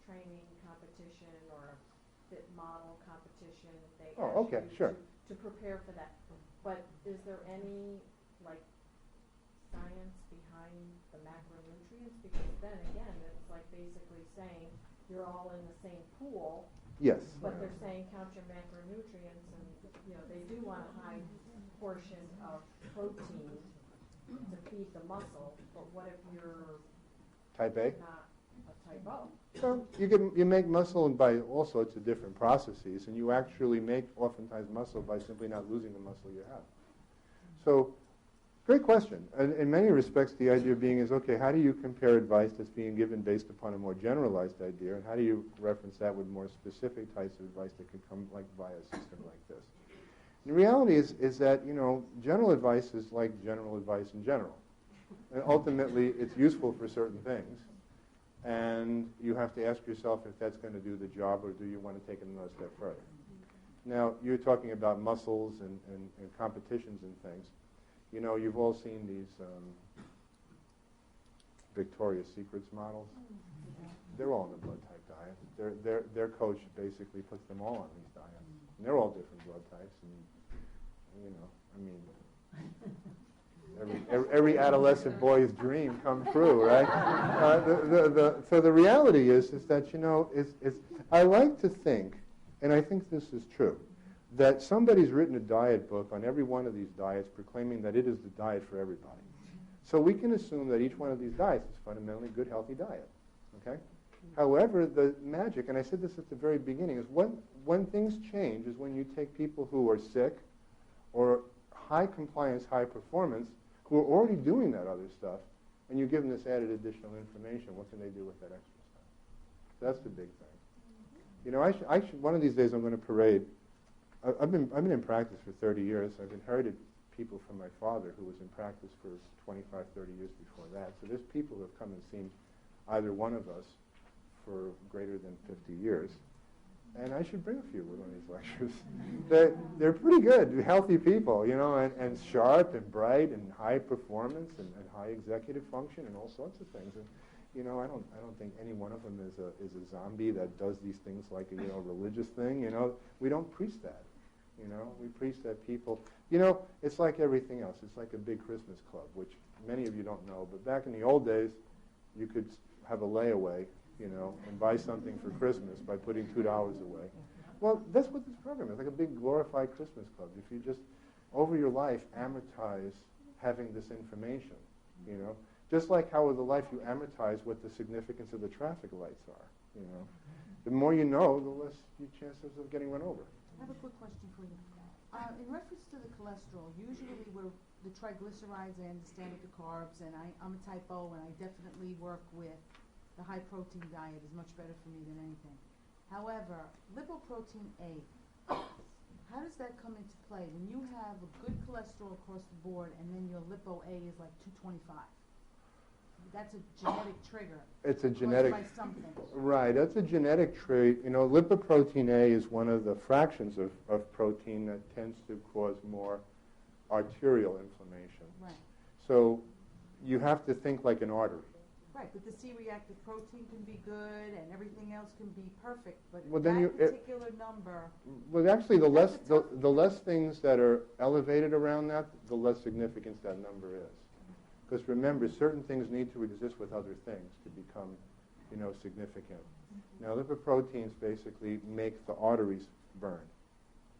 training competition or a fit model competition, they ask you to prepare for that. But is there any like science behind the macronutrients? Because then again, it's like basically saying you're all in the same pool. Yes. But they're saying count your macronutrients, and they do want a high portion of protein to feed the muscle. But what if you're type A? not a type O? Well, you make muscle by all sorts of different processes, and you actually make oftentimes muscle by simply not losing the muscle you have. So, great question. And in many respects, the idea being is, okay, how do you compare advice that's being given based upon a more generalized idea, and how do you reference that with more specific types of advice that could come like via a system like this? The reality is that, general advice is like general advice in general. And ultimately, it's useful for certain things. And you have to ask yourself if that's going to do the job, or do you want to take it another step further. Now, you're talking about muscles and competitions and things. You've all seen these Victoria's Secrets models. They're all on the blood type diet. Their coach basically puts them all on these diets. And they're all different blood types. And, every adolescent boy's dream come true, right? So the reality is that, I like to think, and I think this is true, that somebody's written a diet book on every one of these diets proclaiming that it is the diet for everybody. So we can assume that each one of these diets is fundamentally a good, healthy diet. Okay? However, the magic, and I said this at the very beginning, is when things change is when you take people who are sick or high compliance, high performance, who are already doing that other stuff, and you give them this added additional information. What can they do with that extra stuff? So that's the big thing. I should one of these days I'm going to parade. I've been in practice for 30 years. I've inherited people from my father who was in practice for 25, 30 years before that. So there's people who have come and seen either one of us for greater than 50 years. And I should bring a few with one of these lectures. They're pretty good, healthy people, and sharp and bright and high performance and high executive function and all sorts of things. And I don't think any one of them is a zombie that does these things like a religious thing. We don't preach that. We preach that people. It's like everything else. It's like a big Christmas club, which many of you don't know. But back in the old days, you could have a layaway, and buy something for Christmas by putting $2 away. Well, that's what this program is, like a big glorified Christmas club. If you just, over your life, amortize having this information, just like how with the life you amortize what the significance of the traffic lights are, The more you know, the less your chances of getting run over. I have a quick question for you. In reference to the cholesterol, usually the triglycerides, I understand with the carbs, and I'm a type O, and I definitely work with the high protein diet is much better for me than anything. However, lipoprotein A, how does that come into play? When you have a good cholesterol across the board and then your lipo A is like 225, that's a genetic trigger. It's a genetic, by something. Right, that's a genetic trait. Lipoprotein A is one of the fractions of protein that tends to cause more arterial inflammation. Right. So you have to think like an artery. Right, but the C-reactive protein can be good and everything else can be perfect, but Well, that particular number... Well, actually, the less things that are elevated around that, the less significance that number is. Because remember, certain things need to exist with other things to become, significant. Now, lipoproteins basically make the arteries burn.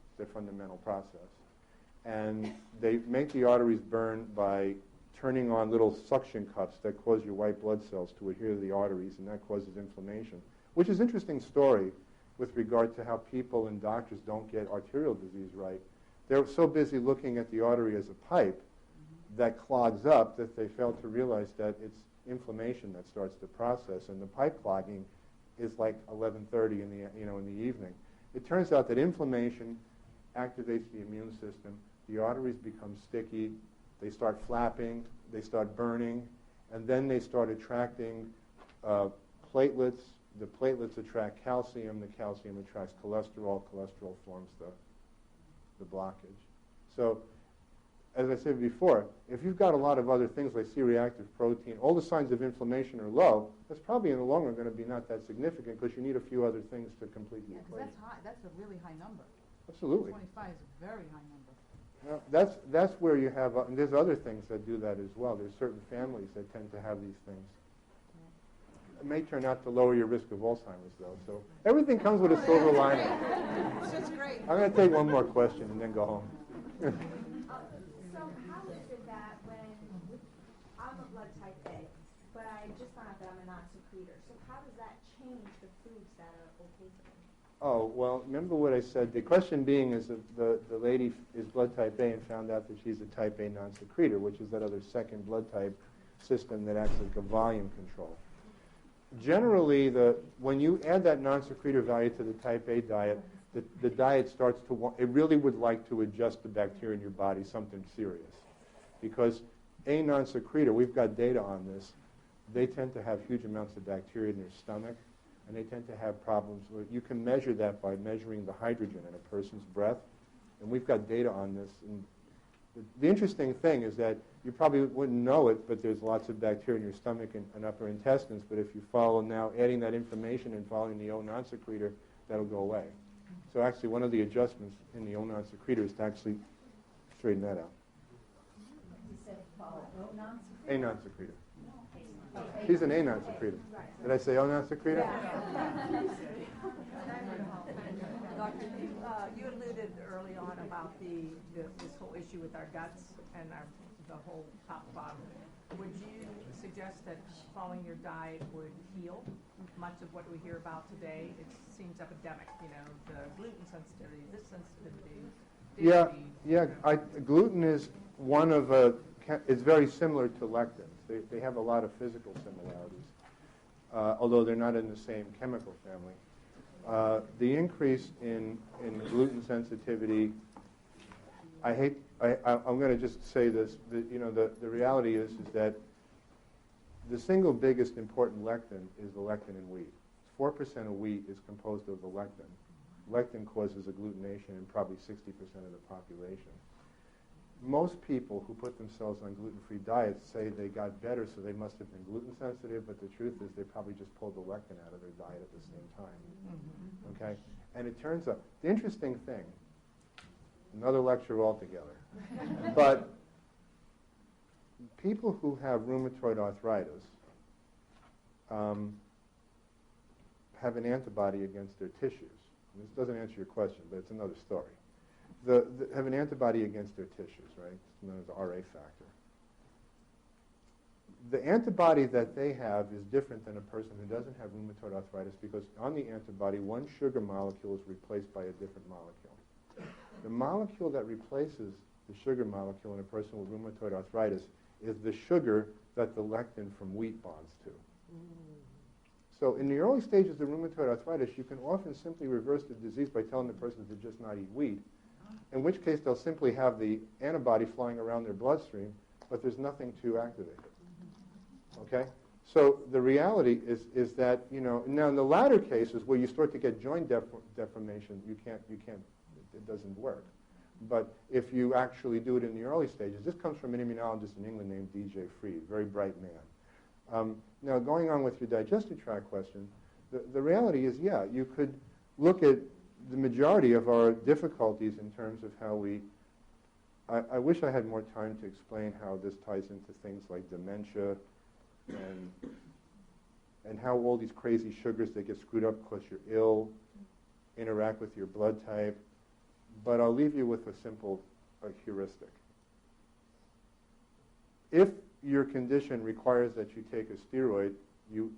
It's their fundamental process. And they make the arteries burn by turning on little suction cups that cause your white blood cells to adhere to the arteries, and that causes inflammation, which is an interesting story with regard to how people and doctors don't get arterial disease right. They're so busy looking at the artery as a pipe that clogs up that they fail to realize that it's inflammation that starts the process, and the pipe clogging is like 11:30 in the evening. It turns out that inflammation activates the immune system. The arteries become sticky. They start flapping, they start burning, and then they start attracting platelets. The platelets attract calcium. The calcium attracts cholesterol. Cholesterol forms the blockage. So, as I said before, if you've got a lot of other things like C-reactive protein, all the signs of inflammation are low, that's probably in the long run going to be not that significant because you need a few other things to complete the equation. That's high. That's a really high number. Absolutely. 25 is a very high number. Well, that's where you have, and there's other things that do that as well. There's certain families that tend to have these things. It may turn out to lower your risk of Alzheimer's, though. So everything comes with a silver lining. That's great. I'm going to take one more question and then go home. So how is it that when I'm a blood type A, but I just found out that I'm a non-secretor, so how does that change the foods that are okay for me? Oh, well, remember what I said. The question being is if the lady is blood type A and found out that she's a type A non-secretor, which is that other second blood type system that acts like a volume control. Generally, when you add that non-secretor value to the type A diet, the diet starts to it really would like to adjust the bacteria in your body, something serious. Because a non-secretor, we've got data on this, they tend to have huge amounts of bacteria in their stomach, and they tend to have problems. You can measure that by measuring the hydrogen in a person's breath, and we've got data on this. And the interesting thing is that you probably wouldn't know it, but there's lots of bacteria in your stomach and upper intestines, but if you follow now, adding that information and following the O non-secretor, that'll go away. So actually, one of the adjustments in the O non-secretor is to actually straighten that out. You said follow O non-secretor? A non-secretor. He's an A non-secretor. Did I say O non-secretor? Doctor, you alluded early on about this whole issue with our guts and the whole top bottom. Would you suggest that following your diet would heal much of what we hear about today? It seems epidemic, the gluten sensitivity, this sensitivity. Gluten is one of it's very similar to lectins. They have a lot of physical similarities, although they're not in the same chemical family. The increase in gluten sensitivity, I'm going to just say this. The reality is that the single biggest important lectin is the lectin in wheat. 4% of wheat is composed of the lectin. Lectin causes agglutination in probably 60% of the population. Most people who put themselves on gluten-free diets say they got better, so they must have been gluten sensitive, but the truth is they probably just pulled the lectin out of their diet at the same time. Okay? And it turns out, the interesting thing, another lecture altogether, but people who have rheumatoid arthritis have an antibody against their tissues. This doesn't answer your question, but it's another story. Have an antibody against their tissues, right? It's known as the RA factor. The antibody that they have is different than a person who doesn't have rheumatoid arthritis because on the antibody, one sugar molecule is replaced by a different molecule. The molecule that replaces the sugar molecule in a person with rheumatoid arthritis is the sugar that the lectin from wheat bonds to. So in the early stages of rheumatoid arthritis, you can often simply reverse the disease by telling the person to just not eat wheat, in which case they'll simply have the antibody flying around their bloodstream, but there's nothing to activate it. Okay? So the reality is that, now in the latter cases where you start to get joint deformation, it doesn't work. But if you actually do it in the early stages, this comes from an immunologist in England named D.J. Freed, very bright man. Now, going on with your digestive tract question, the reality is, you could look at the majority of our difficulties in terms of how I wish I had more time to explain how this ties into things like dementia and how all these crazy sugars that get screwed up because you're ill interact with your blood type. But I'll leave you with a simple heuristic. If your condition requires that you take a steroid, you,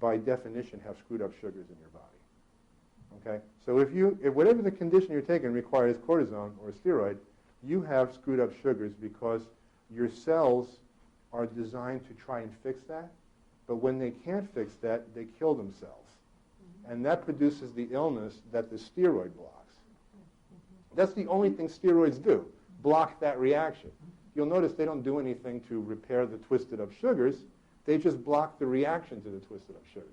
by definition, have screwed up sugars in your body. Okay? So if whatever the condition you're taking requires cortisone or a steroid, you have screwed up sugars because your cells are designed to try and fix that, but when they can't fix that, they kill themselves. And that produces the illness that the steroid blocks. That's the only thing steroids do, block that reaction. You'll notice they don't do anything to repair the twisted up sugars. They just block the reaction to the twisted up sugars.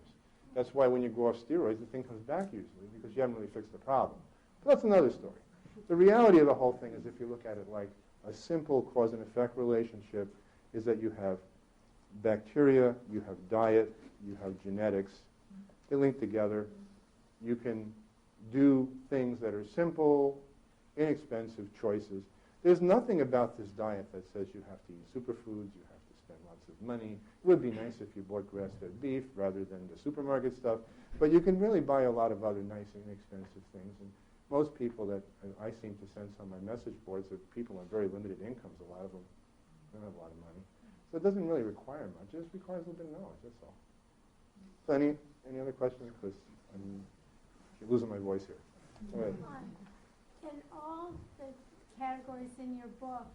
That's why when you go off steroids, the thing comes back usually because you haven't really fixed the problem. But that's another story. The reality of the whole thing is if you look at it like a simple cause and effect relationship is that you have bacteria, you have diet, you have genetics. They link together. You can do things that are simple, inexpensive choices. There's nothing about this diet that says you have to eat superfoods, you have to spend lots of money. It would be nice if you bought grass-fed beef rather than the supermarket stuff, but you can really buy a lot of other nice and inexpensive things. And most people that I seem to sense on my message boards are people on very limited incomes, a lot of them don't have a lot of money. So it doesn't really require much. It just requires a little bit of knowledge, that's all. So any other questions? Because I'm losing my voice here. Go ahead. In all the categories in your book,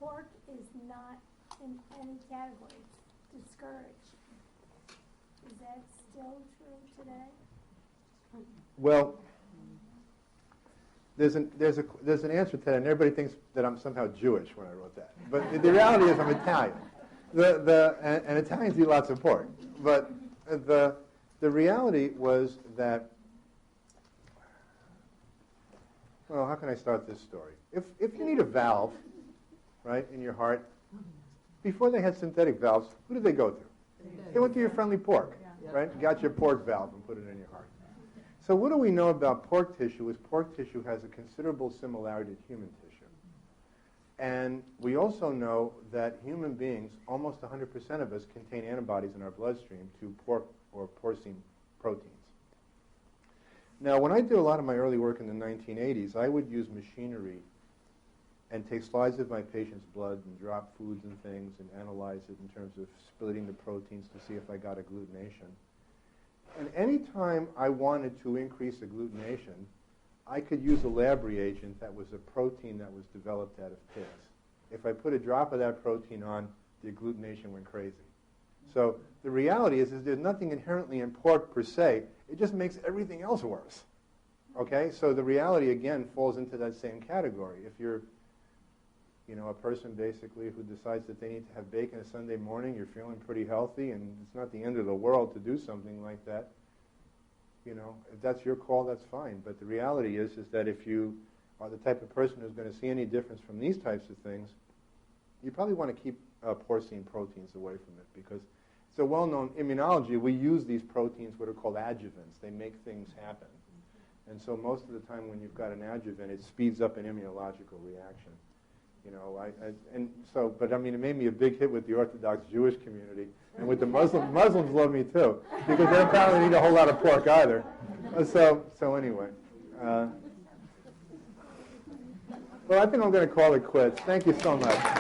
pork is not in any category. It's discouraged. Is that still true today? Well, there's an answer to that, and everybody thinks that I'm somehow Jewish when I wrote that. But the reality is I'm Italian. And Italians eat lots of pork. But the reality was that, well, how can I start this story? If you need a valve, right, in your heart, before they had synthetic valves, who did they go to? They went to your friendly pork, right? Got your pork valve and put it in your heart. So what do we know about pork tissue is pork tissue has a considerable similarity to human tissue. And we also know that human beings, almost 100% of us, contain antibodies in our bloodstream to pork or porcine proteins. Now, when I did a lot of my early work in the 1980s, I would use machinery and take slides of my patient's blood and drop foods and things and analyze it in terms of splitting the proteins to see if I got agglutination. And any time I wanted to increase agglutination, I could use a lab reagent that was a protein that was developed out of pigs. If I put a drop of that protein on, the agglutination went crazy. So the reality is there's nothing inherently in pork per se. It just makes everything else worse. Okay? So the reality, again, falls into that same category. If you're a person basically who decides that they need to have bacon a Sunday morning, you're feeling pretty healthy, and it's not the end of the world to do something like that. If that's your call, that's fine. But the reality is that if you are the type of person who's going to see any difference from these types of things, you probably want to keep porcine proteins away from it, because it's a well-known immunology. We use these proteins, what are called adjuvants. They make things happen. And so most of the time when you've got an adjuvant, it speeds up an immunological reaction. But it made me a big hit with the Orthodox Jewish community, and with the Muslims love me too, because they apparently eat a whole lot of pork either. So anyway, well, I think I'm going to call it quits. Thank you so much.